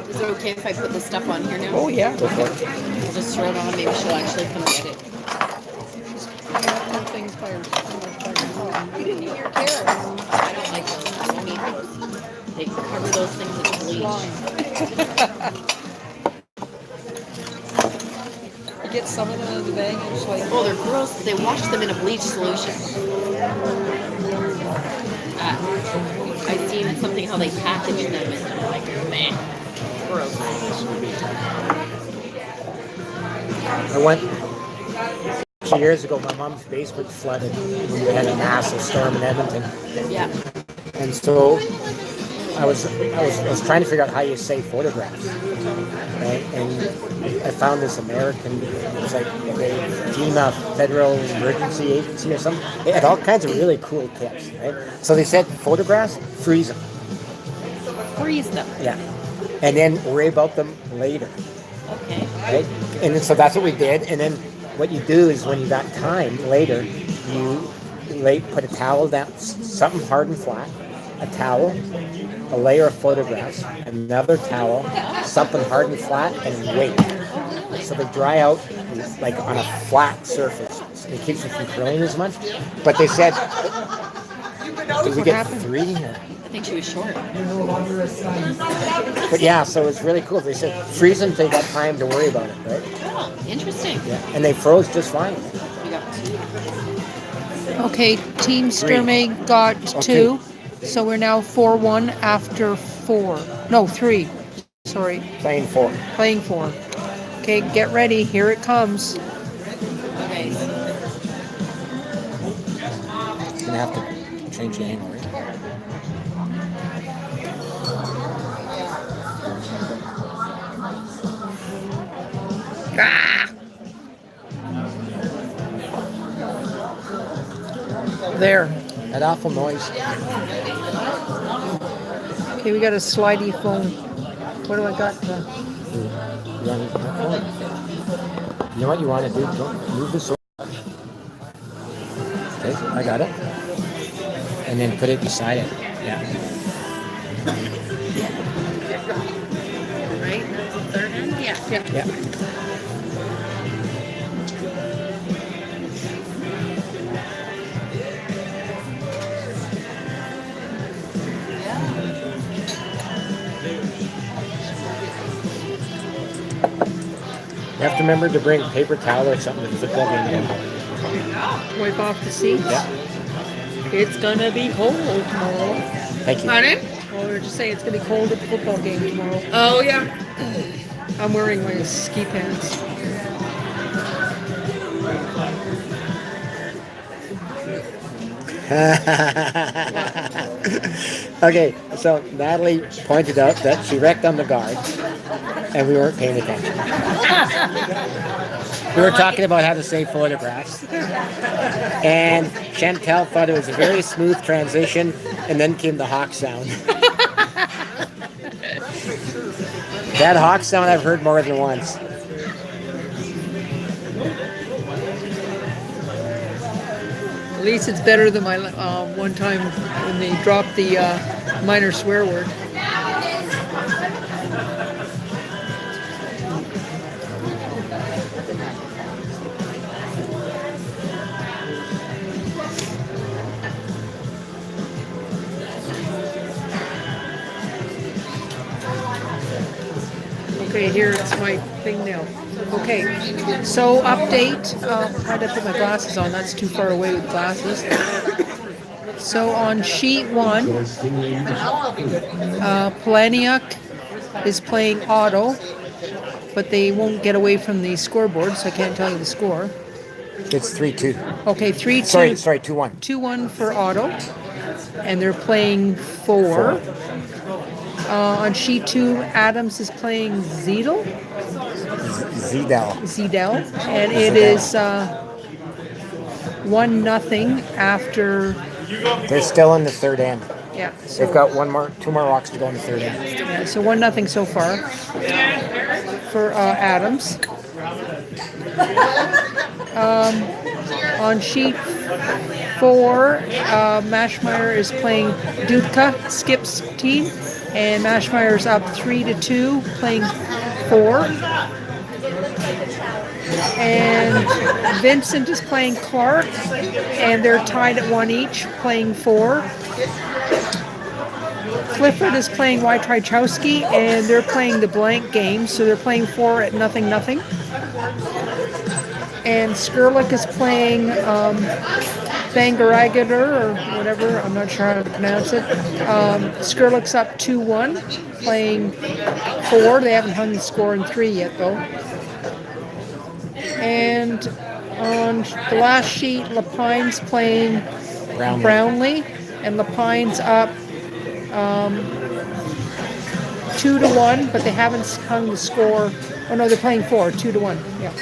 Is it okay if I put this stuff on here now? Oh, yeah. Go for it. I'll just throw it on. Maybe she'll actually come get it. Things by her. You didn't eat your carrots. I don't like those. I don't eat those. They cover those things with bleach. You get some of them in the bag and it's like, Oh, they're gross. They wash them in a bleach solution. I've seen something how they package them and they're like, man, gross. I went 2 years ago. My mom's basement flooded when we had a massive storm in Edmonton, Yeah. and so I was trying to figure out how you save photographs, right? And I found this American. It was like the FEMA Federal Emergency Agency or something. It had all kinds of really cool tips, right? So they said photographs, freeze them, Freeze them. yeah, and then worry about them later. Okay. Right? And then, so that's what we did. And then what you do is when you got time later, you put a towel down, something hard and flat, a towel, a layer of photographs, another towel, something hard and flat, and wait. So they dry out like on a flat surface. So it keeps them from curling as much. But they said, did we get 3? Or? I think she was short. But yeah, so it's really cool. They said freeze them till you got time to worry about it, right? Oh, interesting. Yeah, and they froze just fine. We got 2. okay, Team Sturmay got 2. So we're now 4-1 after 4. No, 3. Sorry, Playing 4. playing 4. Okay, get ready. Here it comes. Okay. Gonna have to change the angle, right? There. That awful noise. Okay, we got a slidey phone. What do I got? You want to have fun? You know what you want to do? Don't move this over. Okay, I got it. And then put it beside it. Yeah. Right? That's the third end? Yeah. Yeah. You have to remember to bring paper towel or something to the football game. Wipe off the seats. Yeah. It's gonna be cold tomorrow. Thank you. Pardon? Well, we were just saying it's gonna be cold at the football game tomorrow. Oh, yeah. I'm wearing my ski pants. Okay, so Natalie pointed out that she wrecked on the guard, and we weren't paying attention. We were talking about how to save photographs, and Chantel thought it was a very smooth transition, and then came the hawk sound. That hawk sound I've heard more than once. At least it's better than my one time when they dropped the minor swear word. Okay, here it's my thing now. Okay, so update. Tried to put my glasses on. That's too far away with glasses. So on sheet 1, Polaniuk is playing auto, but they won't get away from the scoreboard, so I can't tell you the score. It's 3-2. Okay, 3-2. Sorry, 2-1. 2-1 for auto, and they're playing 4. On sheet 2, Adams is playing Zedel, and it is 1-0 after. They're still in the third end. Yeah, They've got 2 more rocks to go in the third end. yeah, so 1-0 so far for Adams. On sheet 4, Mashmeyer is playing Dudka, Skip's team, and Mashmeyer's up 3-2, playing 4. And Vincent is playing Clark, and they're tied at 1 each, playing 4. Clifford is playing Wojciechowski, and they're playing the blank game, so they're playing 4 at 0-0. And Skurlik is playing Bangaragator, or whatever, I'm not sure how to pronounce it. Skurlik's up 2-1, playing 4. They haven't hung the score in 3 yet, though. And on the last sheet, Lapine's playing Brownlee, and Lapine's up 2-1, but they haven't hung the score. Oh no, they're playing 4, 2-1. Yeah.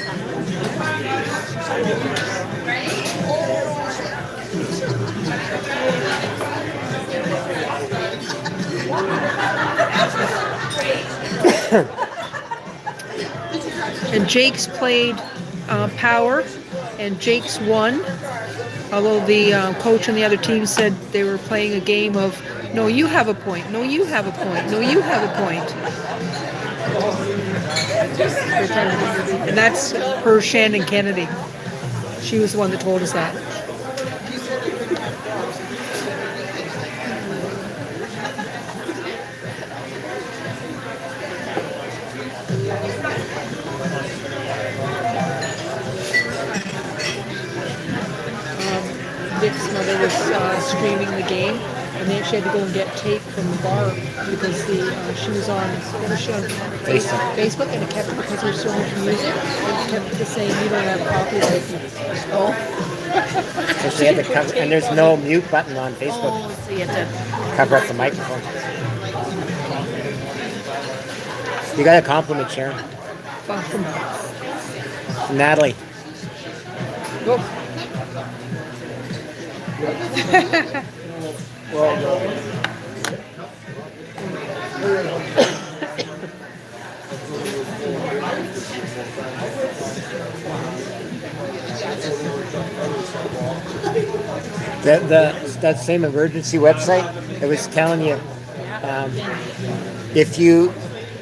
And Jake's played Power, and Jake's won. Although the coach and the other team said they were playing a game of, no, you have a point, no, you have a point, no, you have a point. And that's per Shannon Kennedy. She was the one that told us that. Dick's mother was streaming the game, and then she had to go and get tape from the bar because she was on, what was she on? Facebook, and it kept, because there was so much music, it kept saying, you don't have copyright. Oh. So she had to cover, and there's no mute button on Facebook. Oh, so you have to. Cover up the microphone. You got a compliment, Sharon. From Natalie. Go. That same emergency website, it was telling you if you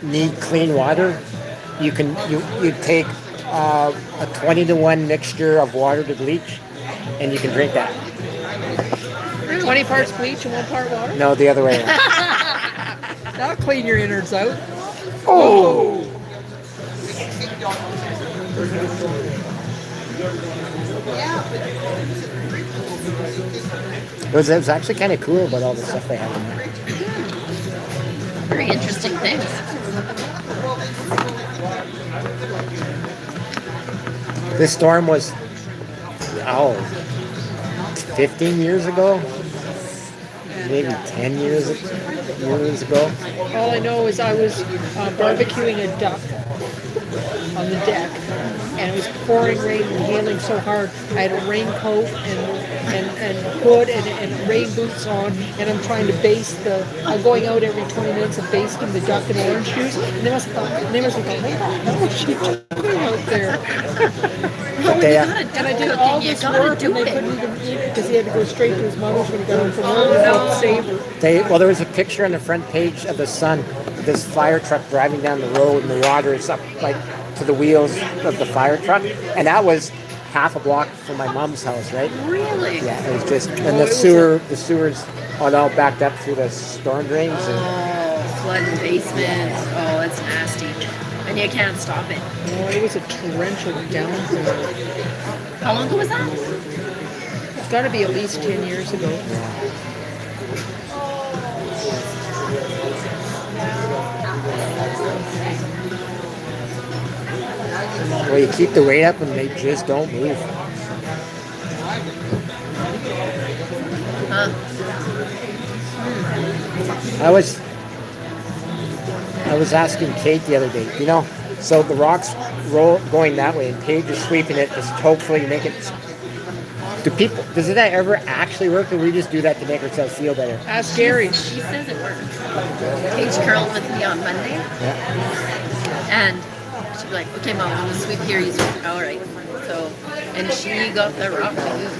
need clean water, you take a 20-to-1 mixture of water to bleach, and you can drink that. 20 parts bleach and 1 part water? No, the other way around. That'll clean your innards out. Oh! It was actually kind of cool about all the stuff they had in there. Very interesting things. This storm was, 15 years ago? Maybe 10 years ago. All I know is I was barbecuing a duck on the deck, and it was pouring rain and hailing so hard. I had a raincoat and hood and rain boots on, and I'm trying to baste I'm going out every 20 minutes and basting the duck in orange juice, and they must have thought, what is she doing out there? And I did all this work, and they couldn't even eat because he had to go straight to his mother's when he got home from work without savor. Well, there was a picture on the front page of the Sun of this fire truck driving down the road, and the water is up like to the wheels of the fire truck, and that was half a block from my mom's house, right? Really? Yeah, it was just, and the sewers all backed up through the storm drains. And flood in the basement. Oh, that's nasty. And you can't stop it. No, it was a torrential downpour. How long ago was that? It's got to be at least 10 years ago. Well, you keep the weight up and they just don't move. Huh? I was asking Kate the other day, so the rock's going that way and Paige is sweeping it, just hopefully make it. Does it ever actually work, or we just do that to make ourselves feel better? Ask Gary. She says it works. Paige curled with me on Monday. Yeah. And she'd be like, okay, Mom, I'm going to sweep here. You sweep. All right. So, and she got the rock to move.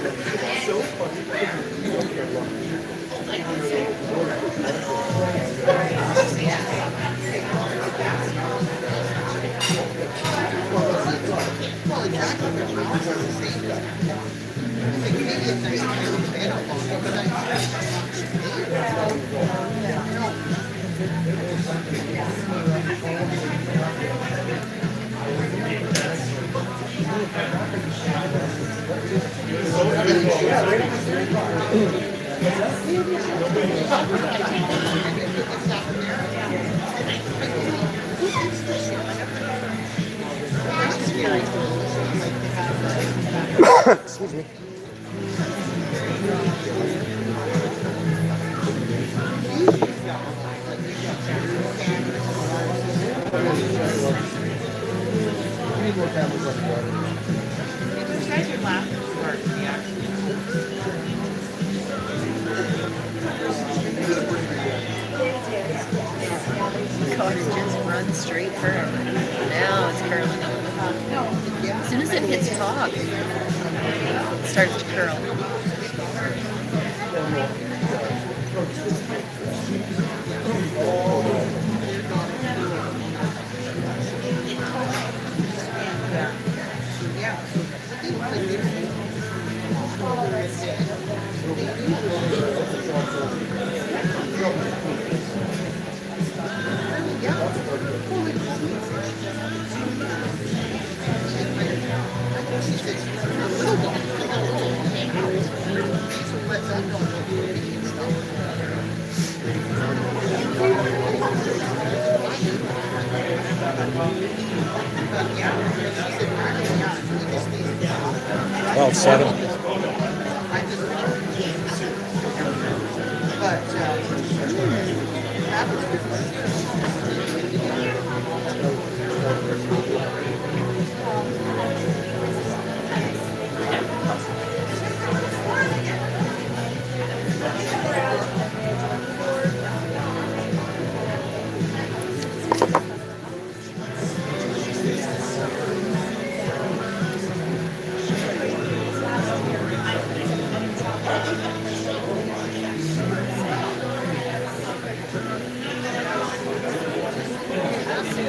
Excuse me. God, it just runs straight for it. Now it's curling up. As soon as it hits fog, it starts to curl. Well, 7.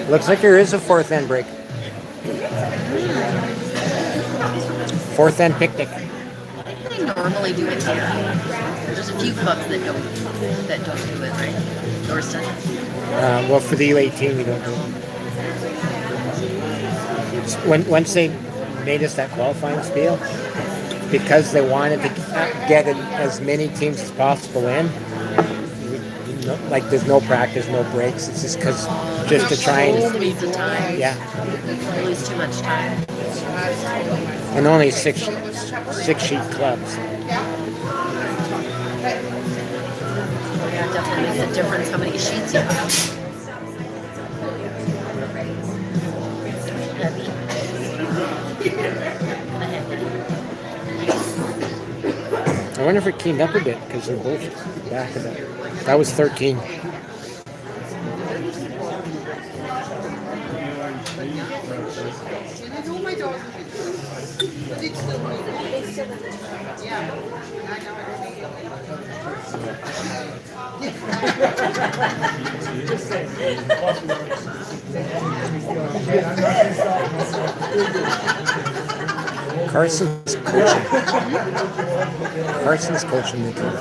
Looks like there is a fourth end break. Fourth end picnic. They normally do it here. There's a few clubs that don't do it, right? Yours doesn't. Well, for the U18, we don't do it. Once they made us that qualifying spiel, because they wanted to get as many teams as possible in, like there's no practice, no breaks. It's just to try and Waste of time. yeah, You lose too much time. and only six sheet clubs. Yeah, it definitely makes a difference how many sheets you have. I wonder if it cleaned up a bit because they're both back to that. That was 13. Carson's coaching. Carson's coaching the team.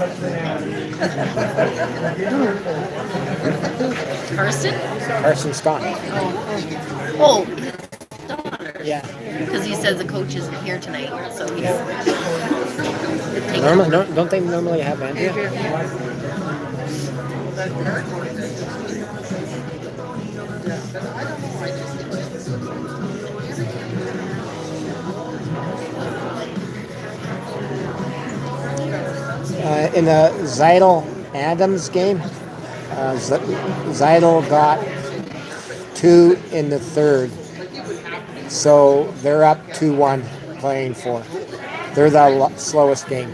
Karsten? Carson Scott. Oh. Oh, his daughter. Yeah. Because he says the coach isn't here tonight, so he's taking Normally, over. don't they normally have Andrea? In the Zeidel Adams game, Zeidel got 2 in the third, so they're up 2-1 playing 4. They're the slowest game.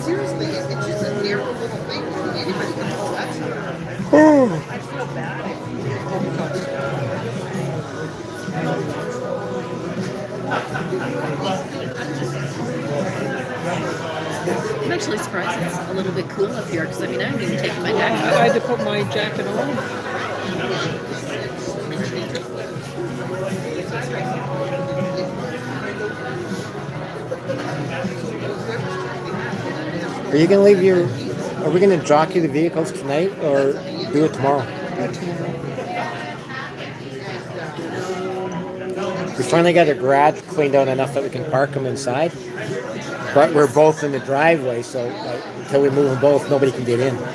Seriously, it's just a narrow little thing. Anybody can pull that stuff. I feel bad. I'm actually surprised it's a little bit cool up here because I mean I haven't even taken my jacket I off. had to put my jacket on. Are you gonna leave your? Are we gonna jockey the vehicles tonight or do it tomorrow? We finally got our garage cleaned out enough that we can park them inside, but we're both in the driveway, so until we move them both, nobody can get in. Well,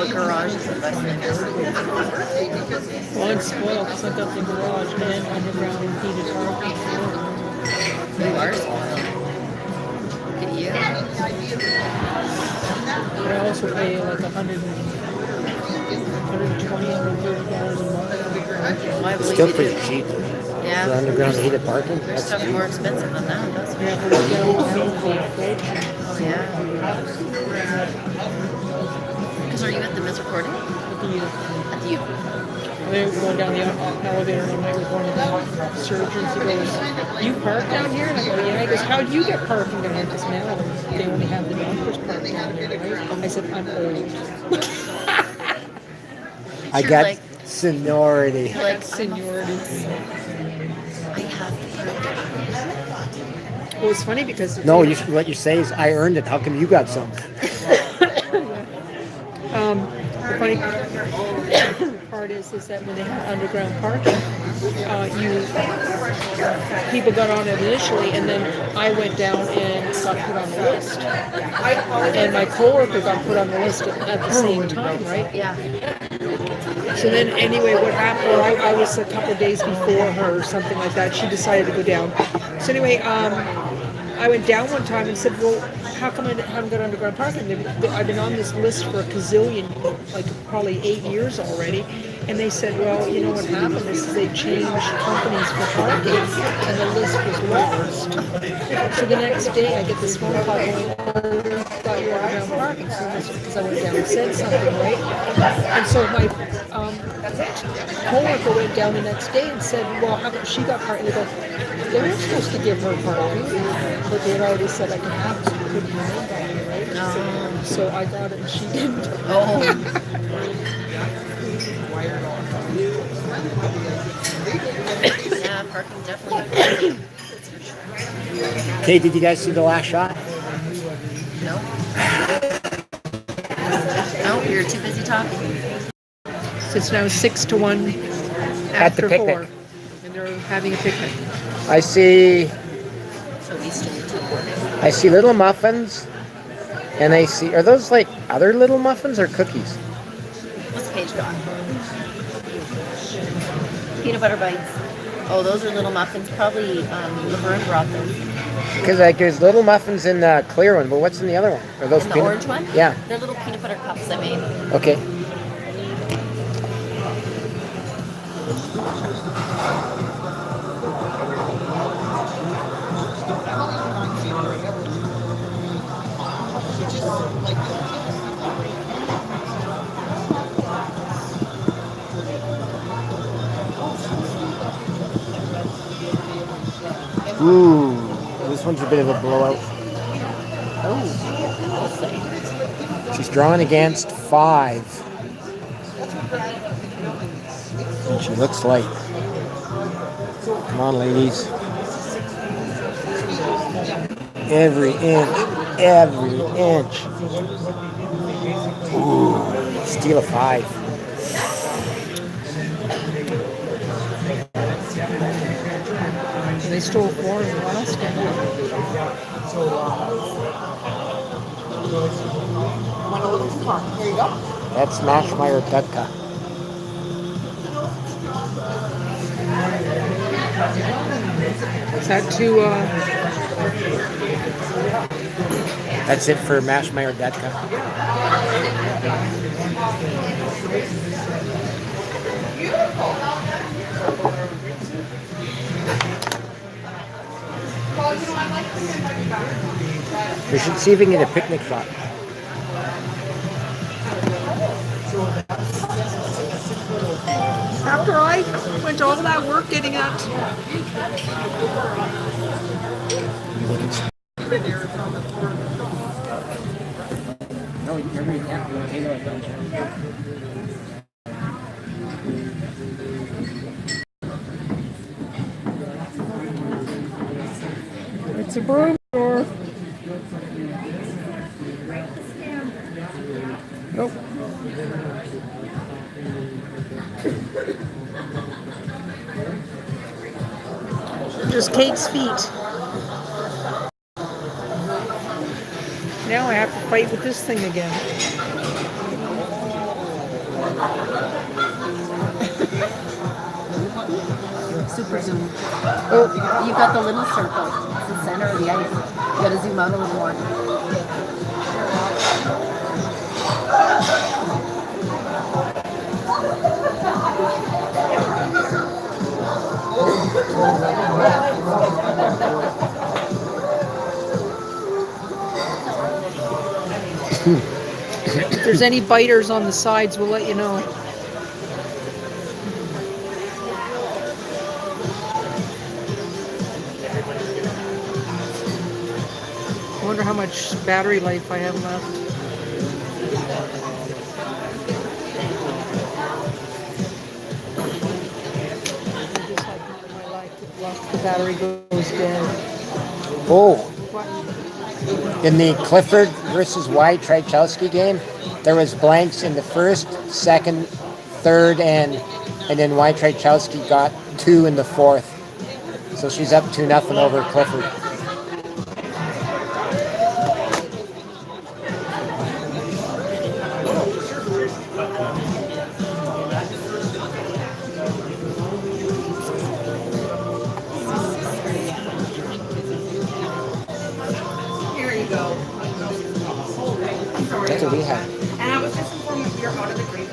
a garage is the best thing ever. Well, I'm spoiled because I got the garage and underground and heated parking. You are spoiled. Look at you. But I also pay like $120, $130 a month. Well, I believe Still you pretty do. cheap for Yeah. underground heated parking. There's That's stuff cheap. more expensive than that, that's for Yeah, sure. but we get all the approach. Oh, yeah. Because are you at the Miss recording? At the U. They were going down the elevator one night with one of the surgeons. He goes, "You park down here?" And I go, "Yeah." He goes, "How do you get parking down here?" Because now they only have the doctors park down here, right? I said, "I'm old." I You're got like- seniority. You're like, Seniority. I have to prove it. Well, it's funny because No, what you say is, I earned it. How come you got some? the funny part is that when they had underground parking, people got on it initially, and then I went down and got put on the list, and my coworker got put on the list at the same time, right? Yeah. So then, anyway, what happened? Well, I was a couple of days before her, or something like that. She decided to go down. So anyway, I went down one time and said, "Well, how come I haven't got underground parking? I've been on this list for a gazillion, like probably 8 years already." And they said, "Well, you know what happened is they changed companies for parking, and the list was lost." So the next day, I get this phone call going, "Oh, got your underground parking," because I went down and said something, right? And so my coworker went down the next day and said, "Well, how come she got parking?" They go, "They weren't supposed to give her parking, but they had already said I could have it, so we couldn't have it, right?" So I got it and she didn't. Oh. Yeah, parking definitely. Okay, did you guys see the last shot? No. No, you're too busy talking. So it's now 6-1 At the after picnic. 4, and they're having a picnic. I see So Eastern too. I see little muffins, and I see, are those like other little muffins or cookies? What's Paige got? Peanut butter bites. Oh, those are little muffins. Probably Laverne brought those. Because like there's little muffins in the clear one, but what's in the other one? Are those And the peanut? orange one? Yeah. They're little peanut butter cups I made. Okay. Ooh, this one's a bit of a blowout. Oh, I'll say. She's drawn against 5. And she looks like. Come on, ladies. Every inch. Every inch. Ooh, steal a 5. They stole 4 in the last game. Here you go. That's Mashmeyer Dutka. Is that too, That's it for Mashmeyer Dutka. We should see if we can get a picnic shot. after I went to all that work getting that? No, remember you can't hang out downtown. It's a broom store. Nope. Just Kate's feet. Now I have to fight with this thing again. Super zoom. Oh, You've got the little circle. It's the center of the ice. You gotta zoom out a little more. if there's any biters on the sides, we'll let you know. I wonder how much battery life I have left. Just like my life, once the battery goes dead. Oh, What? in the Clifford versus White Trajkowski game, there was blanks in the first, second, third, and then White Trajkowski got 2 in the 4th. So she's up 2-0 over Clifford. Here you go. That's what we had. And I was just informed that we are out of the green.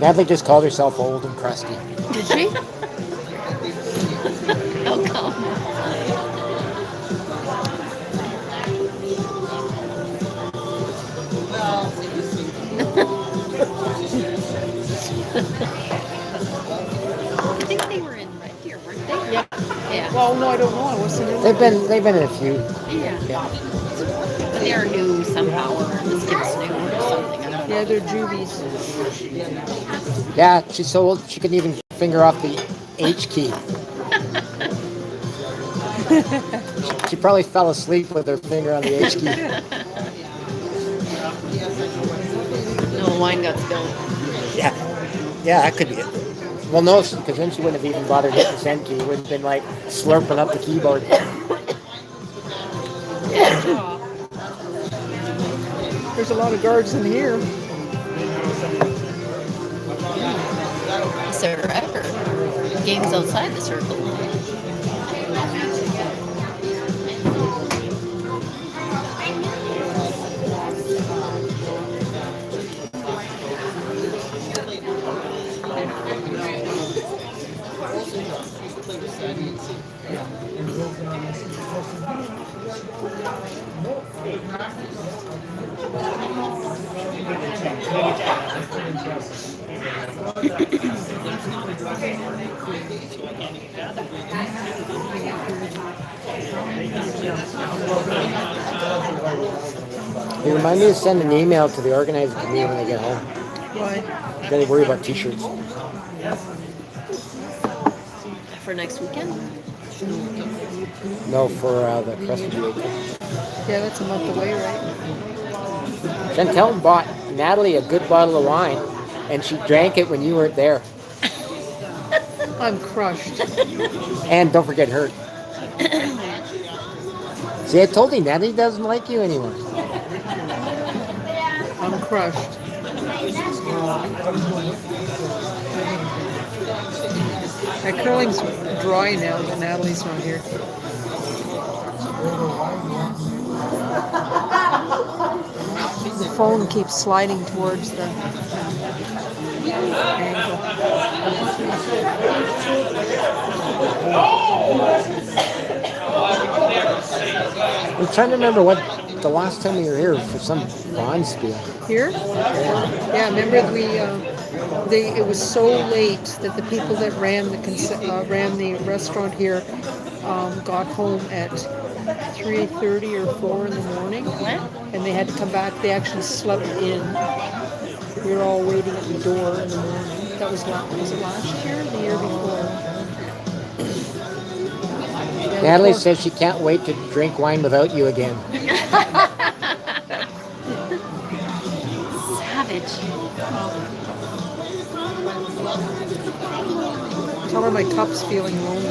Natalie just called herself old and crusty. Did she? Oh, come. I think they were in Red Deer, weren't they? Yeah. Yeah. Well, no, I don't know. I wasn't in. They've been in a few. Yeah. Yeah. But they are new somehow, or the skip's new or something. I don't know. Yeah, they're juvies. Yeah, she's so old she couldn't even finger off the H key. She probably fell asleep with her finger on the H key. No wine got spilled. Yeah. Yeah, that could be it. Well, no, because then she wouldn't have even bothered hitting send to you. Would have been like slurping up the keyboard. There's a lot of guards in here. Is there ever games outside the circle? Hey, remind me to send an email to the organizing committee when I get home. Why? Gotta worry about t-shirts. For next weekend? No, for the Crested Week. Yeah, that's a month away, right? Chantel bought Natalie a good bottle of wine, and she drank it when you weren't there. I'm crushed. And don't forget her. See, I told you, Natalie doesn't like you anymore. I'm crushed. My curling's dry now that Natalie's not here. The phone keeps sliding towards the angle. I'm trying to remember what the last time we were here for some bond spiel. Here? Yeah, remember it was so late that the people that ran the restaurant here got home at 3:30 or 4 in the morning, and they had to come back. They actually slept in. We were all waiting at the door in the morning. That was was it last year or the year before? Yeah, Natalie says she can't wait to drink wine without you again. Savage. Tell her my cup's feeling lonely.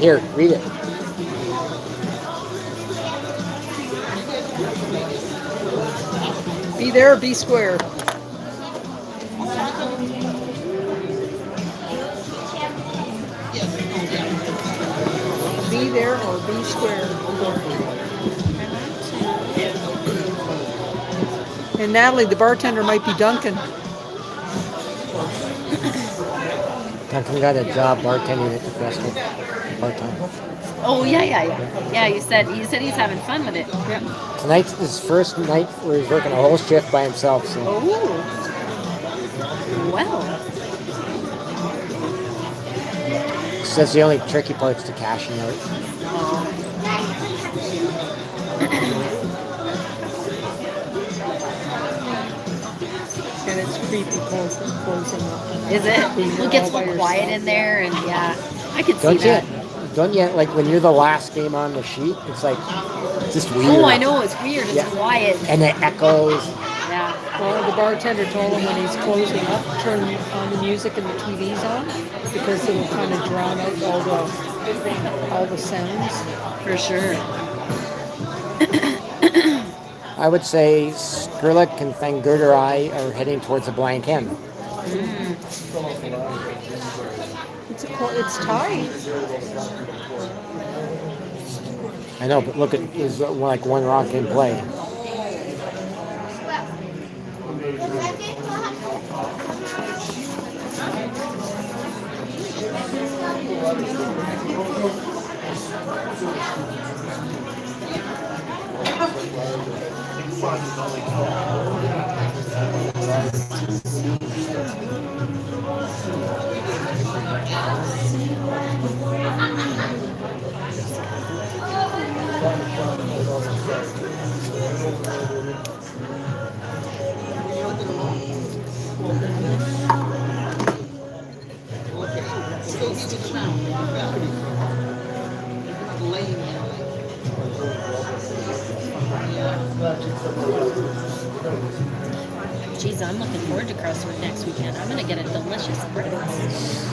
Here, read it. Be there or be square. Be there or be square. And Natalie, the bartender might be Duncan. Duncan got a job bartending at the festival part-time. Oh yeah. Yeah, you said he's having fun with it. Yeah. Tonight's his first night where he's working a whole shift by himself. So Oh. Well. says the only tricky part's the cashing out. And it's creepy closing up. Is it? Being It gets all by quiet yourself. in there, and yeah, I could see Don't that. don't you, like when you're the last name on the sheet, it's like just weird. Oh, I know, it's weird. It's Yeah. quiet. And it echoes. Yeah. Well, the bartender told him when he's closing up, turn on the music and the TVs on, because it'll kind of drown out all the sounds. For sure. I would say Skrillex and Thangurderai are heading towards a blank end. It's tight. I know, but look at is like one rock in play. Geez, I'm looking forward to Crestwood next weekend. I'm gonna get a delicious breakfast.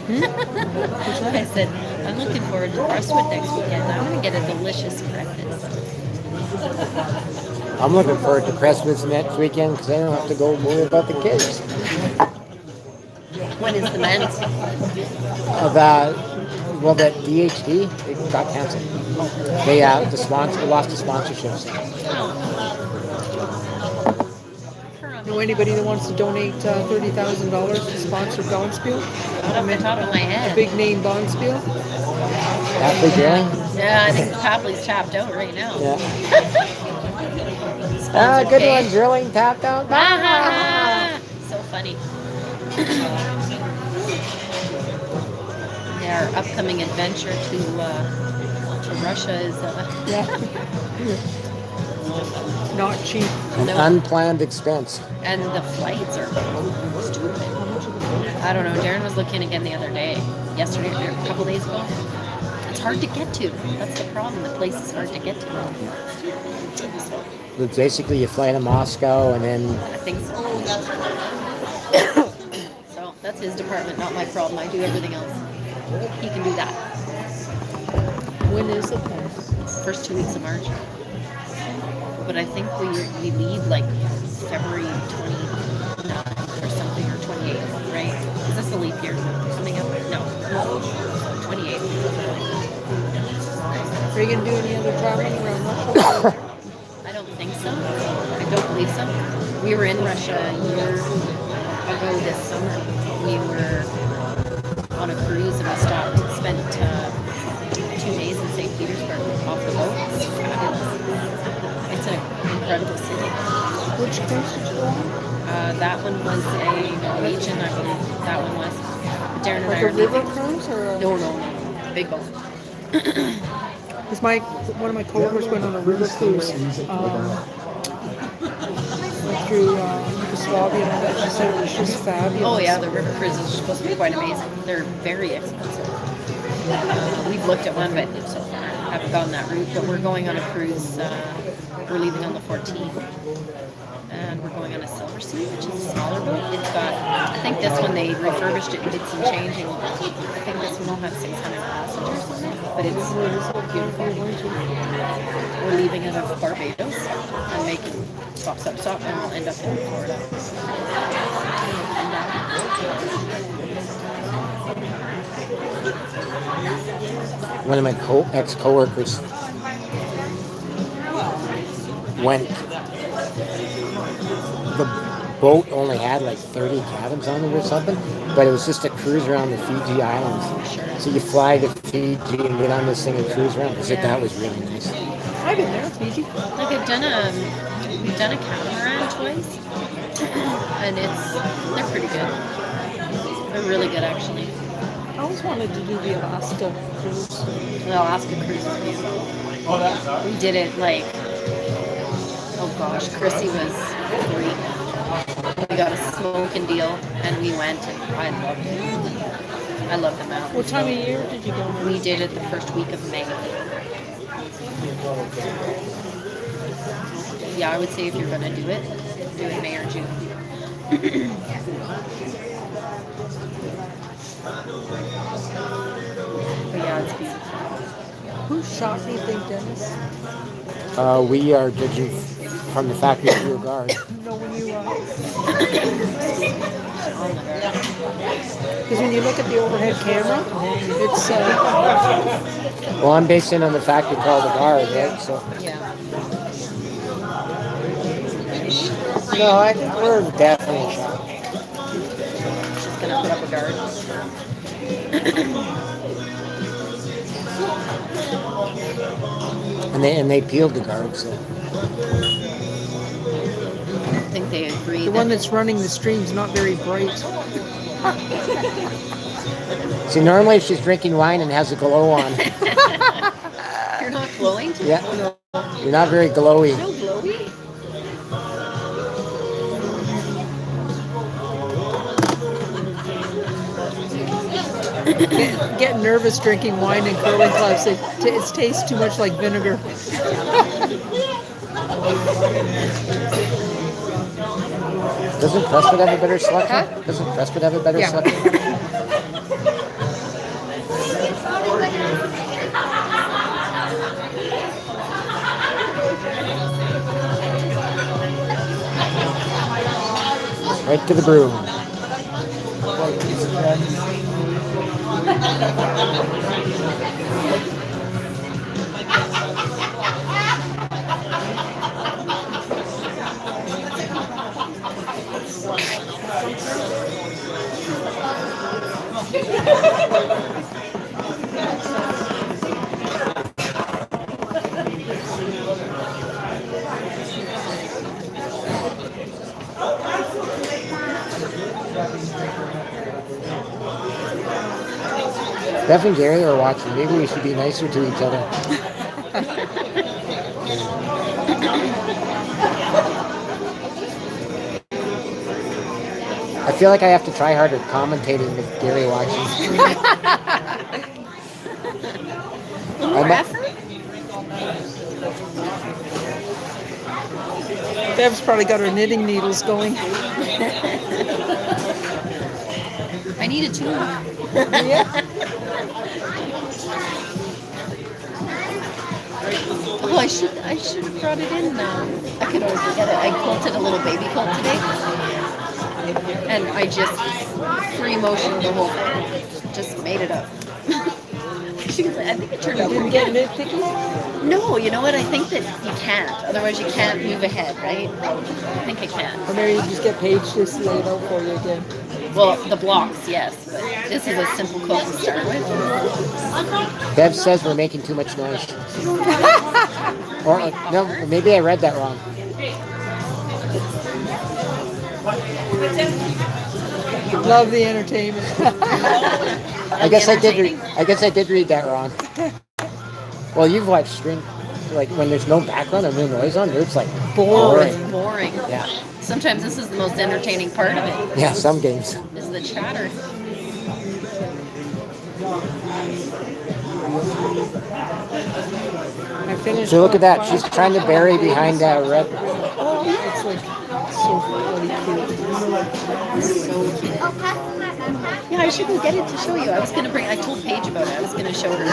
I said, I'm looking forward to Crestwood next weekend. I'm gonna get a delicious breakfast. I'm looking forward to Christmas next weekend because I don't have to go worry about the kids. When is the men's? That DHD it got canceled. They lost the sponsorships. Know anybody that wants to donate $30,000 to sponsor Bonspiel? Not off the top of my A head. big name Bonspiel? Halfway grand. Yeah, I think Papley's tapped out right now. Yeah. Sponsor Good page. one, drilling tapped out. Ah, so funny. Yeah, our upcoming adventure to Russia is Yeah. Not cheap. An unplanned expense. and the flights are stupid. I don't know. Darren was looking again the other day, yesterday or a couple days ago. It's hard to get to. That's the problem. The place is hard to get to. But basically, you fly to Moscow and then I think so. So that's his department, not my problem. I do everything else. He can do that. When is it then? First 2 weeks of March. But I think we leave like February 29th or something, or 28th, right? Is this a leap year coming up? No. 28th. Are you going to do any other traveling around Russia? I don't think so. I don't believe so. We were in Russia a year ago this summer. We were on a cruise and we stopped and spent 2 days in St. Petersburg off the boat. It's fabulous. It's an incredible city. Which cruise did you go on? That one was a Norwegian, I believe. That one was. Darren and Like I a are river leaving. cruise or a... No. Big boat. Because one of my coworkers went on a river cruise went through Yugoslavia and all that. She said it was just fabulous. Oh yeah, the river cruises are supposed to be quite amazing. They're very expensive. We've looked at one, but so far I haven't gone that route. But we're going on a cruise. We're leaving on the 14th, and we're going on a Silver Sea, which is a smaller boat. It's got, I think this one they refurbished it and did some changing. I think this one will have 600 passengers, but it's beautiful. We're leaving out of Barbados and making stop, and we'll end up in Florida. one of my ex-coworkers went. The boat only had like 30 cabins on it or something, but it was just a cruise around the Fiji Islands. So you fly to Fiji and get on this thing and cruise around. I said that was really nice. I've been there, Fiji. Like we've done a catamaran twice, and they're pretty good. They're really good actually. I always wanted to do the Alaska cruise. The Alaska cruise was beautiful. We did it like, oh gosh, Chrissy was 3. We got a smoking deal and we went and I loved it. I love the mountains. What time of year did you go? We did it the first week of May. Yeah, I would say if you're going to do it May or June. But yeah, it's beautiful. Who shot do you think, Dennis? We are judging from the fact that you're a guard. No, when you On the guard. because when you look at the overhead camera, it's Well, I'm basing on the fact you called a guard, right? So Yeah. no, I think we're definitely shot. She's going to put up a guard. And they peeled the guard, so I think they agree. the one that's running the stream's not very bright. see, normally she's drinking wine and has a glow on. You're not glowing? Yeah, you're not very glowy. So glowy? Get nervous drinking wine in curling clubs. It tastes too much like vinegar. Doesn't Prescott have a better selection? Huh? Doesn't Prescott have a better Yeah. selection? Right to the broom. Steph and Gary are watching. Maybe we should be nicer to each other. I feel like I have to try harder commentating with Gary watching. More effort? Deb's probably got her knitting needles going. I need a tool. Yeah. Oh, I should have brought it in. I could always get it. I quilted a little baby quilt today, and I just free motioned the whole thing. Just made it up. I think it turned out Didn't pretty get good. nitpicky? No, you know what? I think that you can't. Otherwise, you can't move ahead, right? I think I can. Or maybe you just get Paige to lay it out for you again. Well, the blocks, yes, but this is a simple quilt to start with. Bev says we're making too much noise. Or no, maybe I read that wrong. Love the entertainment. I guess I did read that wrong. Well, you've watched string, like when there's no background or no noise on, it's like boring. Boring. Yeah. Sometimes this is the most entertaining part of it. Yeah, some games. Is the chatter. I finished. So look at that. She's trying to bury behind that red. It's like so bloody cute. So cute. Yeah, I should go get it to show you. I told Paige about it. I was gonna show her.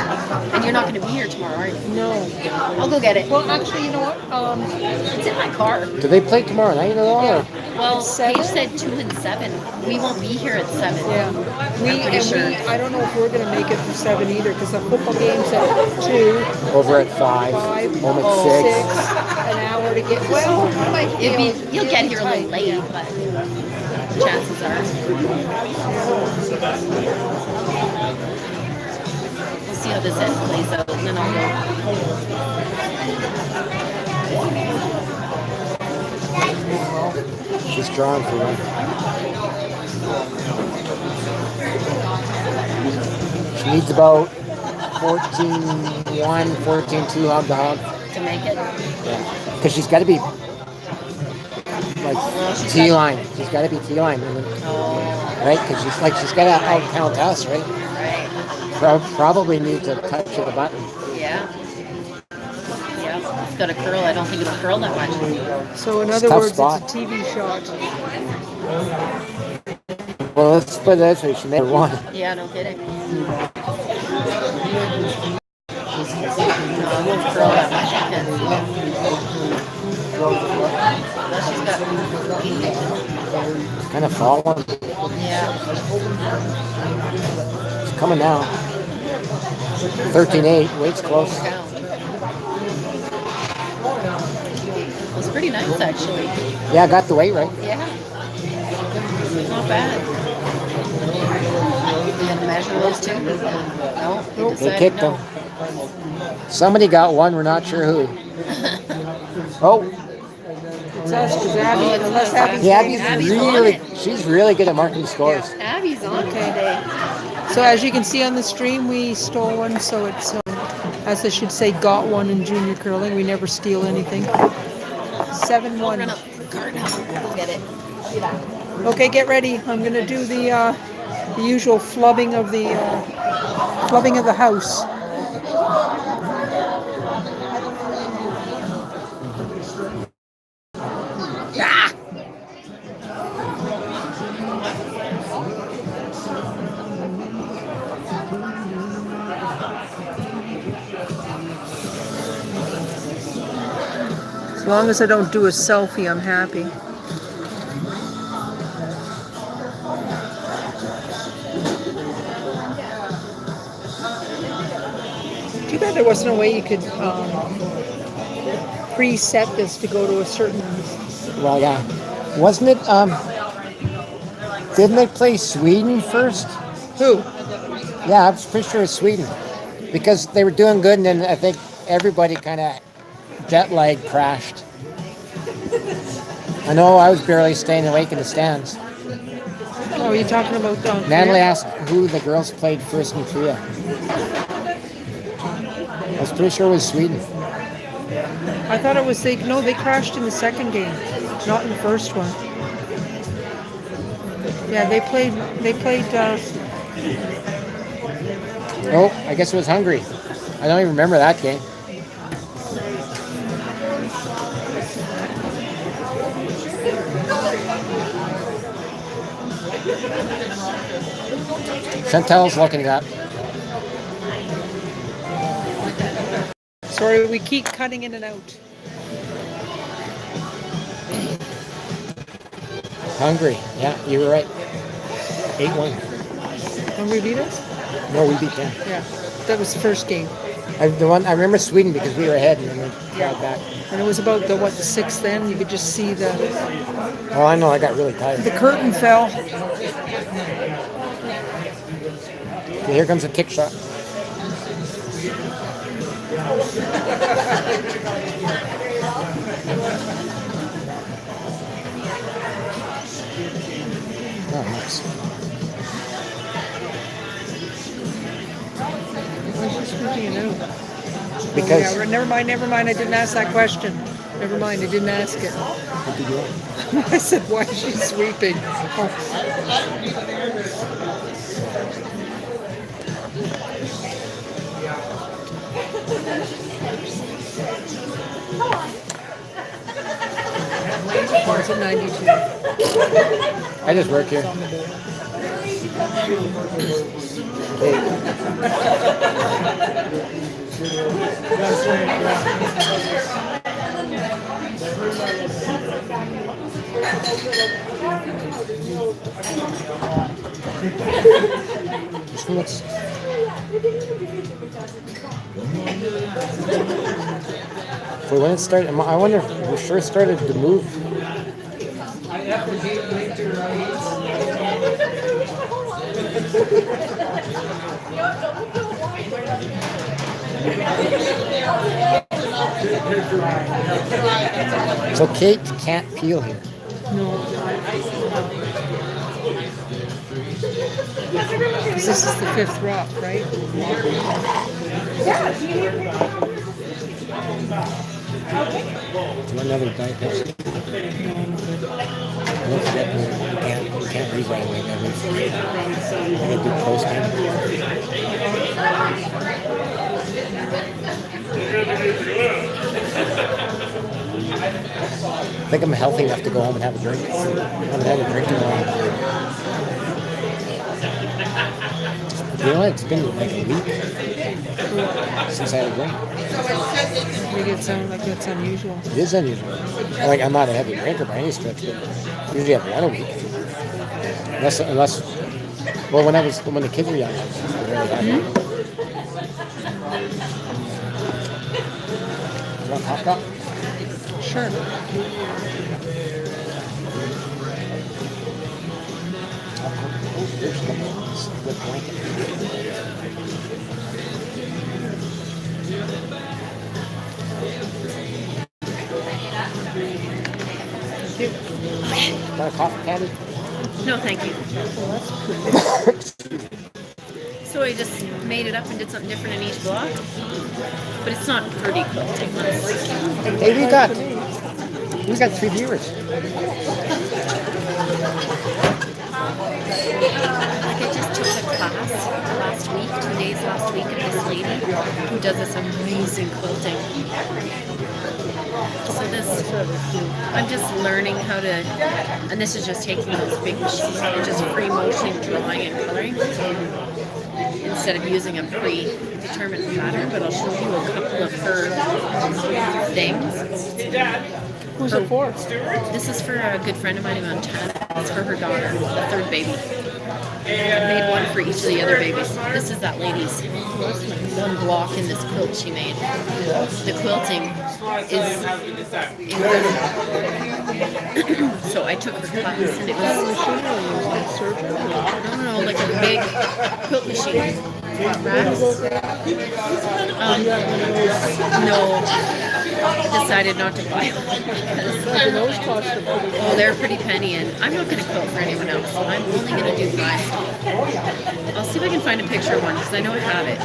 And you're not gonna be here tomorrow, are you? No. I'll go get it. Well, actually, you know what? It's in my car. Do they play tomorrow night at all? Or? Well, It's 7? Paige said 2 and 7. We won't be here at 7. Yeah. pretty sure. I don't know if we're gonna make it for 7 either, because the football game's at 2. Over at 5. 5. Home at 6. 6. An hour to get. Well, we might be able to You'll get here a little tight, late, yeah. but chances are. We'll see how this end plays out, and then I'll go. She's drawing for one. She needs about 14-1, 14-2 hog to hog. To make it. Yeah. Because she's got to be like she's T-line. She's got to be T-line. Right? Because she's got to out-count us, right? Right. Probably needs a touch of the button. Yeah. Yeah. It's got a curl. I don't think it'll curl that much. So in It's a other tough words, spot. it's a TV shot. Well, let's put it this way. She made one. Yeah, no kidding. No, it won't curl that much. She's got. It's kind of falling. Yeah. It's coming now. 13-8. Weight's close. Count. It was pretty nice, actually. Yeah, I got the weight right. Yeah. Not bad. You had to measure those two? No? You They decided kicked no. them. Somebody got one. We're not sure who. Oh, It's us, because Abby, Oh, it's unless us. Abby's yeah, getting- Abby's Abby's on really. it. She's really good at marking scores. Abby's on it today. So as you can see on the stream, we stole one, so it's, as I should say, got one in junior curling. We never steal anything. I'll 7-1. run up to the car now. We'll get it. Okay, get ready. I'm gonna do the usual flubbing of the house. long as I don't do a selfie, I'm happy. Too bad there wasn't a way you could preset this to go to a certain. Well, yeah. Wasn't it, didn't they play Sweden first? Who? Yeah, I'm pretty sure it's Sweden. Because they were doing good, and then I think everybody kind of jet lag crashed. I know I was barely staying awake in the stands. Oh, are you talking about Natalie asked who the girls played first in Korea. I was pretty sure it was Sweden. I thought it was they crashed in the second game, not in the first one. Yeah, they played Oh, I guess it was Hungary. I don't even remember that game. Chantel's looking it up. Sorry, we keep cutting in and out. Hungary. Yeah, you were right. 8-1. Hungary beat us? No, we beat them. Yeah, that was the first game. I remember Sweden because we were ahead and then we got back. And it was about the sixth then. You could just see Oh, I know. I got really tired. the curtain fell. Okay, here comes a kick shot. Oh, nice. Because Yeah, never mind. I didn't ask that question. Never mind. I didn't ask it. what did you want? I said, why is she sweeping? It's at 92. I just work here. Okay. This one looks. Wait, when it started, I wonder if we sure started to move. So Kate can't peel here. No. Because this is the fifth rock, right? Do you want another Diet Pepsi? Don't forget, you can't read right away. I gotta do postman. I think I'm healthy enough to go home and have a drink. I haven't had a drink in a while. You know what? It's been like a week since I had a drink. Make it sound like it's unusual. It is unusual. Like, I'm not a heavy drinker by any stretch, but usually I have one a week. Unless, well, when the kids were young, I was really happy. You want hot dog? Sure. Here's some good blanket. Want a coffee caddy? No, thank you. So I just made it up and did something different in each block, but it's not pretty quilting. Hey, we got 3 viewers. Like I just took a class last week, 2 days last week, of this lady who does this amazing quilting. So I'm just learning how to, and this is just taking those big machines and just free motion drawing and coloring instead of using a predetermined pattern. But I'll show you a couple of her things. Who's it for? This is for a good friend of mine in Montana. It's for her daughter, the third baby. I made one for each of the other babies. This is that lady's one block in this quilt she made. The quilting is incredible. So I took her class and it was, I don't know, like a big quilt machine. Racks. No, I decided not to buy one because Those cost are pretty. oh, they're pretty penny, and I'm not going to quilt for anyone else. I'm only going to do my stuff. I'll see if I can find a picture of one because I know I have it.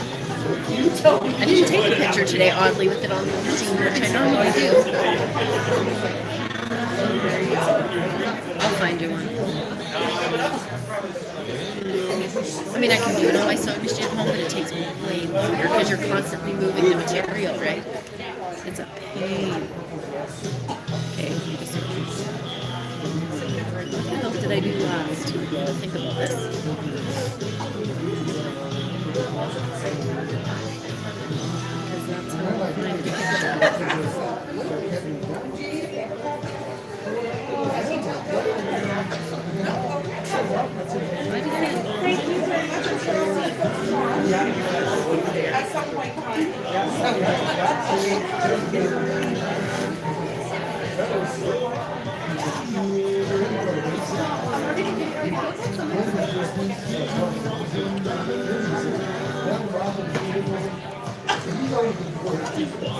I didn't take a picture today, oddly, with it on the machine, which I normally do. I'll find you one. I mean, I can do it on my sewing machine at home, but it takes way longer because you're constantly moving the material, right? It's a pain. Okay, let me just what the hell did I do last? I gotta think about this. Because that's how I find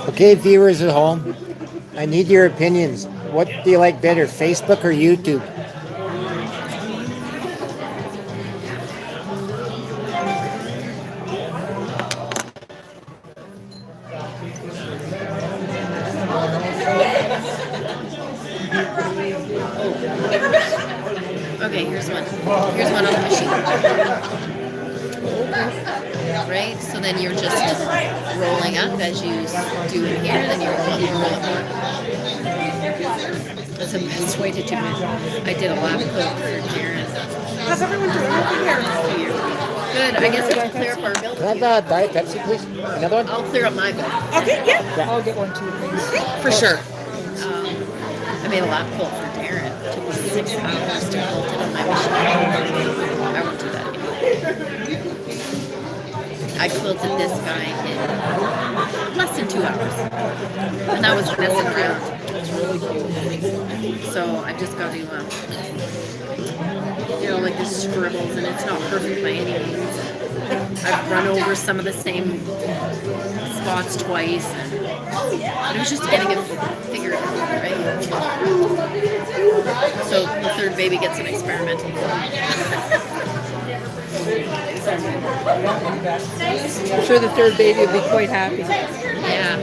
Okay, viewers at home, I need your opinions. What do you like better, Facebook or YouTube? Okay, here's one. Here's one on the machine. Right? So then you're just rolling up as you do in here, then you roll up more. That's the best way to do it. I did a lap coat for Karen. How's everyone doing over here? Good. I guess I'll clear up our bill. Can I have a Diet Pepsi, please? Another one? I'll clear up my bill. Okay, yeah. I'll get one too, please. For sure. I made a lap quilt for Darren. It took me 6 hours to quilt it on my machine. I won't do that again. I quilted this guy in less than 2 hours. And that was Vanessa Brown. It's really cute. So I just got to, like the scribbles, and it's not perfect by any means. I've run over some of the same spots twice. But it was just getting it figured out, right? So the third baby gets an experimental. I'm sure the third baby will be quite happy. Yeah.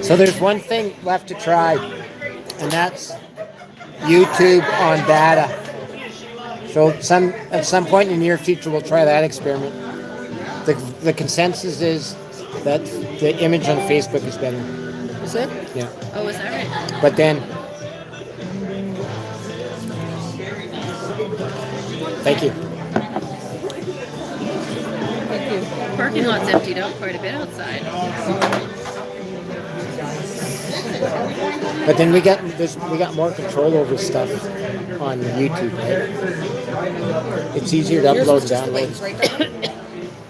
So there's one thing left to try, and that's YouTube on data. So at some point in the near future, we'll try that experiment. The consensus is that the image on Facebook is better. Is it? Yeah. Oh, is that right? But then, thank you. Thank you. Parking lot's emptied out quite a bit outside. But then we got more control over stuff on YouTube, right? It's easier to upload and download.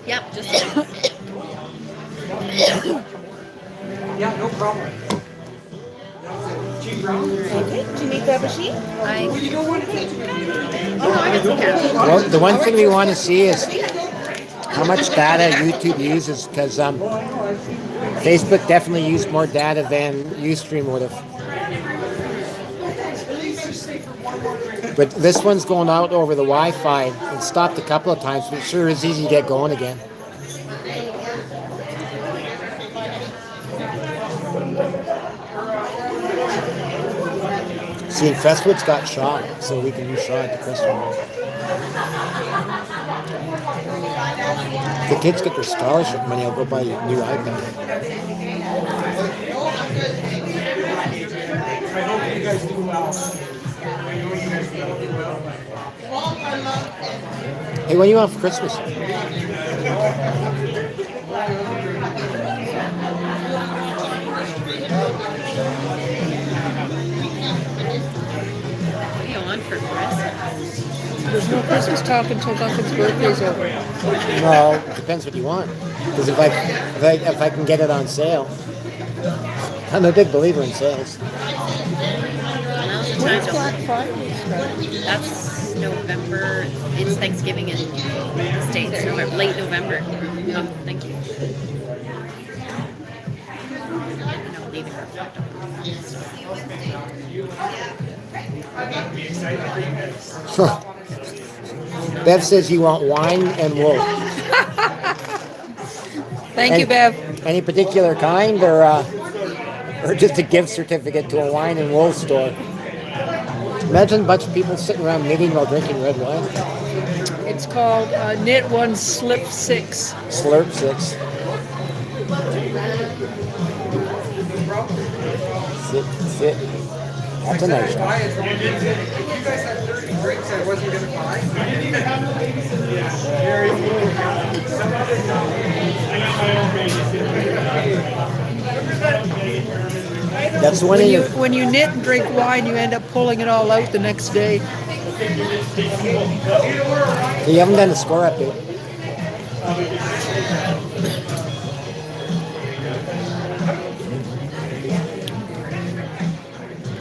Yep, just Yeah, no problem. Okay, do you need grab a sheet? You don't want to take it? Oh, no, I got some cash. Well, the one thing we want to see is how much data YouTube uses, because Facebook definitely used more data than Ustream would have. But this one's going out over the Wi-Fi. It stopped a couple of times, but it sure is easy to get going again. See, and Crestwood's got Shaw, so we can use Shaw at the Crestwood. The kids get their scholarship money, I'll go buy a new iPad. I hope you guys do well. Hey, what do you want for Christmas? want for Christmas? There's no Christmas talk until Duncan's birthday's over. No, it depends what you want. Because if I can get it on sale, I'm a big believer in sales. Now's the time When's to Black Friday start? That's November. It's Thanksgiving in the States. November, late November. Oh, thank you. No, leaving her reflect on Bev says you want wine and wool. Thank you, Bev. Any particular kind, or just a gift certificate to a wine and wool store? Imagine a bunch of people sitting around knitting while drinking red wine. It's called Knit One, Slip Six. Slurp 6. Sit. That's a nice one. Buy as long as you guys had 30 drinks I wasn't going to buy. That's one of your. When you knit and drink wine, you end up pulling it all out the next day. You haven't done a score update.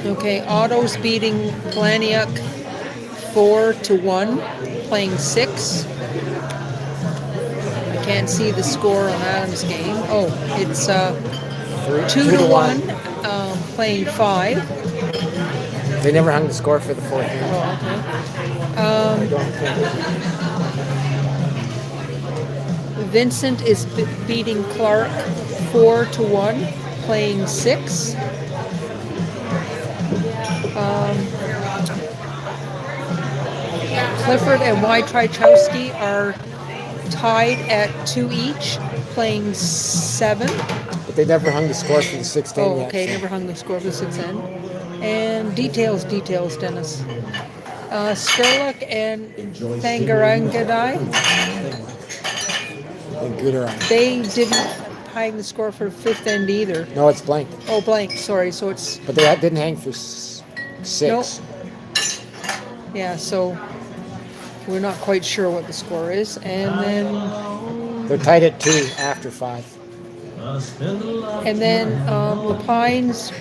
Okay, Otto's beating Planiuk 4-1, playing 6. I can't see the score on Adam's game. Oh, it's 2-1, playing 5. They never hung the score for the fourth game. Oh, okay. Vincent is beating Clark 4-1, playing 6. Clifford and Y. Tchaikovsky are tied at 2 each, playing 7. But they never hung the score for the 16 Oh, yet. okay, so- never hung the score for 6N. And details, Dennis. Sterlick and Thangarangadai, And Gooderang. they didn't hang the score for 5th end either. No, it's blank. Oh, blank, sorry, so it's, But they didn't hang for 6. Nope. yeah, so we're not quite sure what the score is. And They're tied at 2 after 5. then Lapine's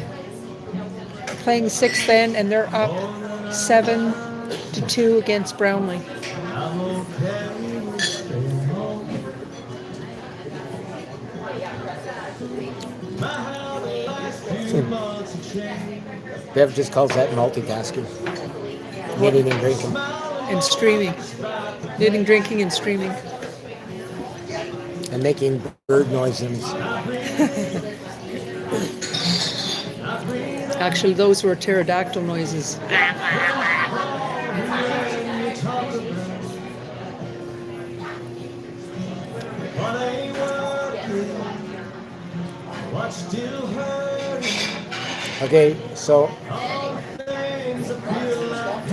playing 6th end, and they're up 7-2 against Brownlee. Bev just calls that multitasking. Knitting and drinking. And streaming. Knitting, drinking, and streaming. And making bird noises. Actually, those were pterodactyl noises. Okay, so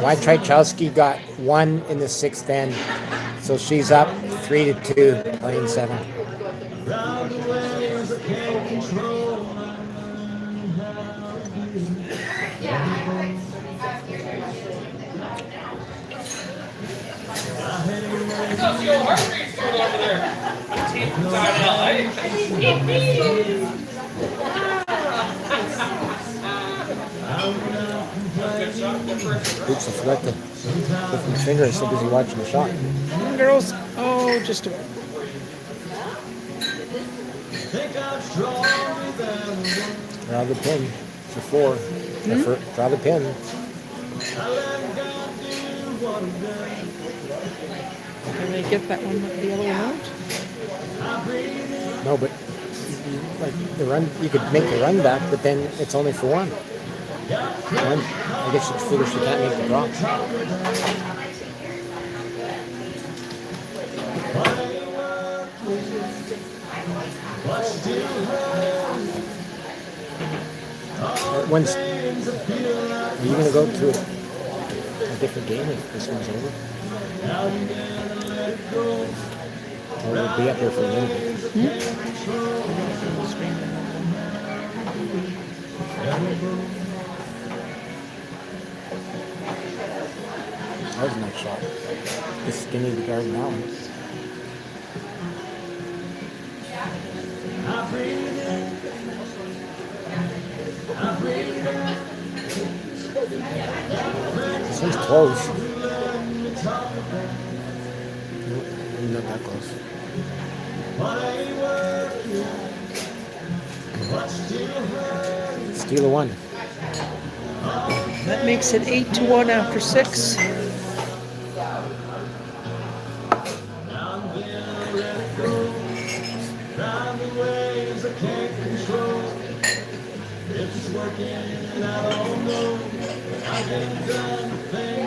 Y. Tchaikovsky got 1 in the 6th end. So she's up 3-2, playing 7. Oops, I forgot to lift my finger. I'm so busy watching the shot. Girls, oh, just a Draw the pin for 4. Draw the pin. Can they get that one, the other one out? No, but like the run, you could make the run back, but then it's only for 1. I guess she figures she can't make the drop. When's, are you going to go to a different game if this one's over? Or we'll be up here for a little bit. was a nice shot. The skinny of the garden that one. This one's close. Nope, not that close. Steal a one. That makes it 8-1 after 6.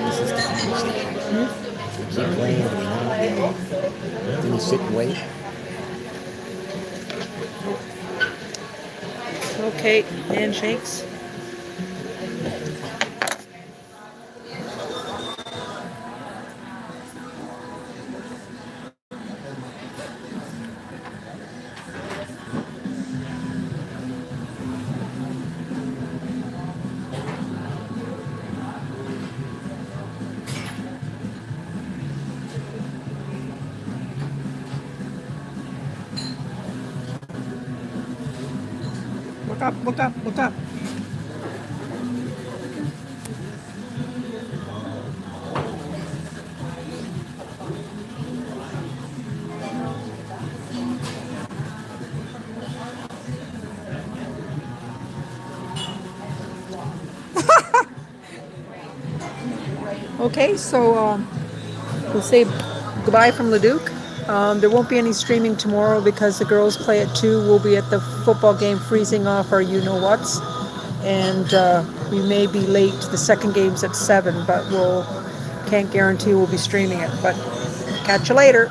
This is conversation. Keep playing, you know. Then you sit and wait. Okay, handshakes. Look up, look up, look up. Okay, so we'll say goodbye from Leduc. There won't be any streaming tomorrow because the girls play at 2. We'll be at the football game freezing off our you-know-whats. And we may be late. The second game's at 7, but can't guarantee we'll be streaming it. But catch you later.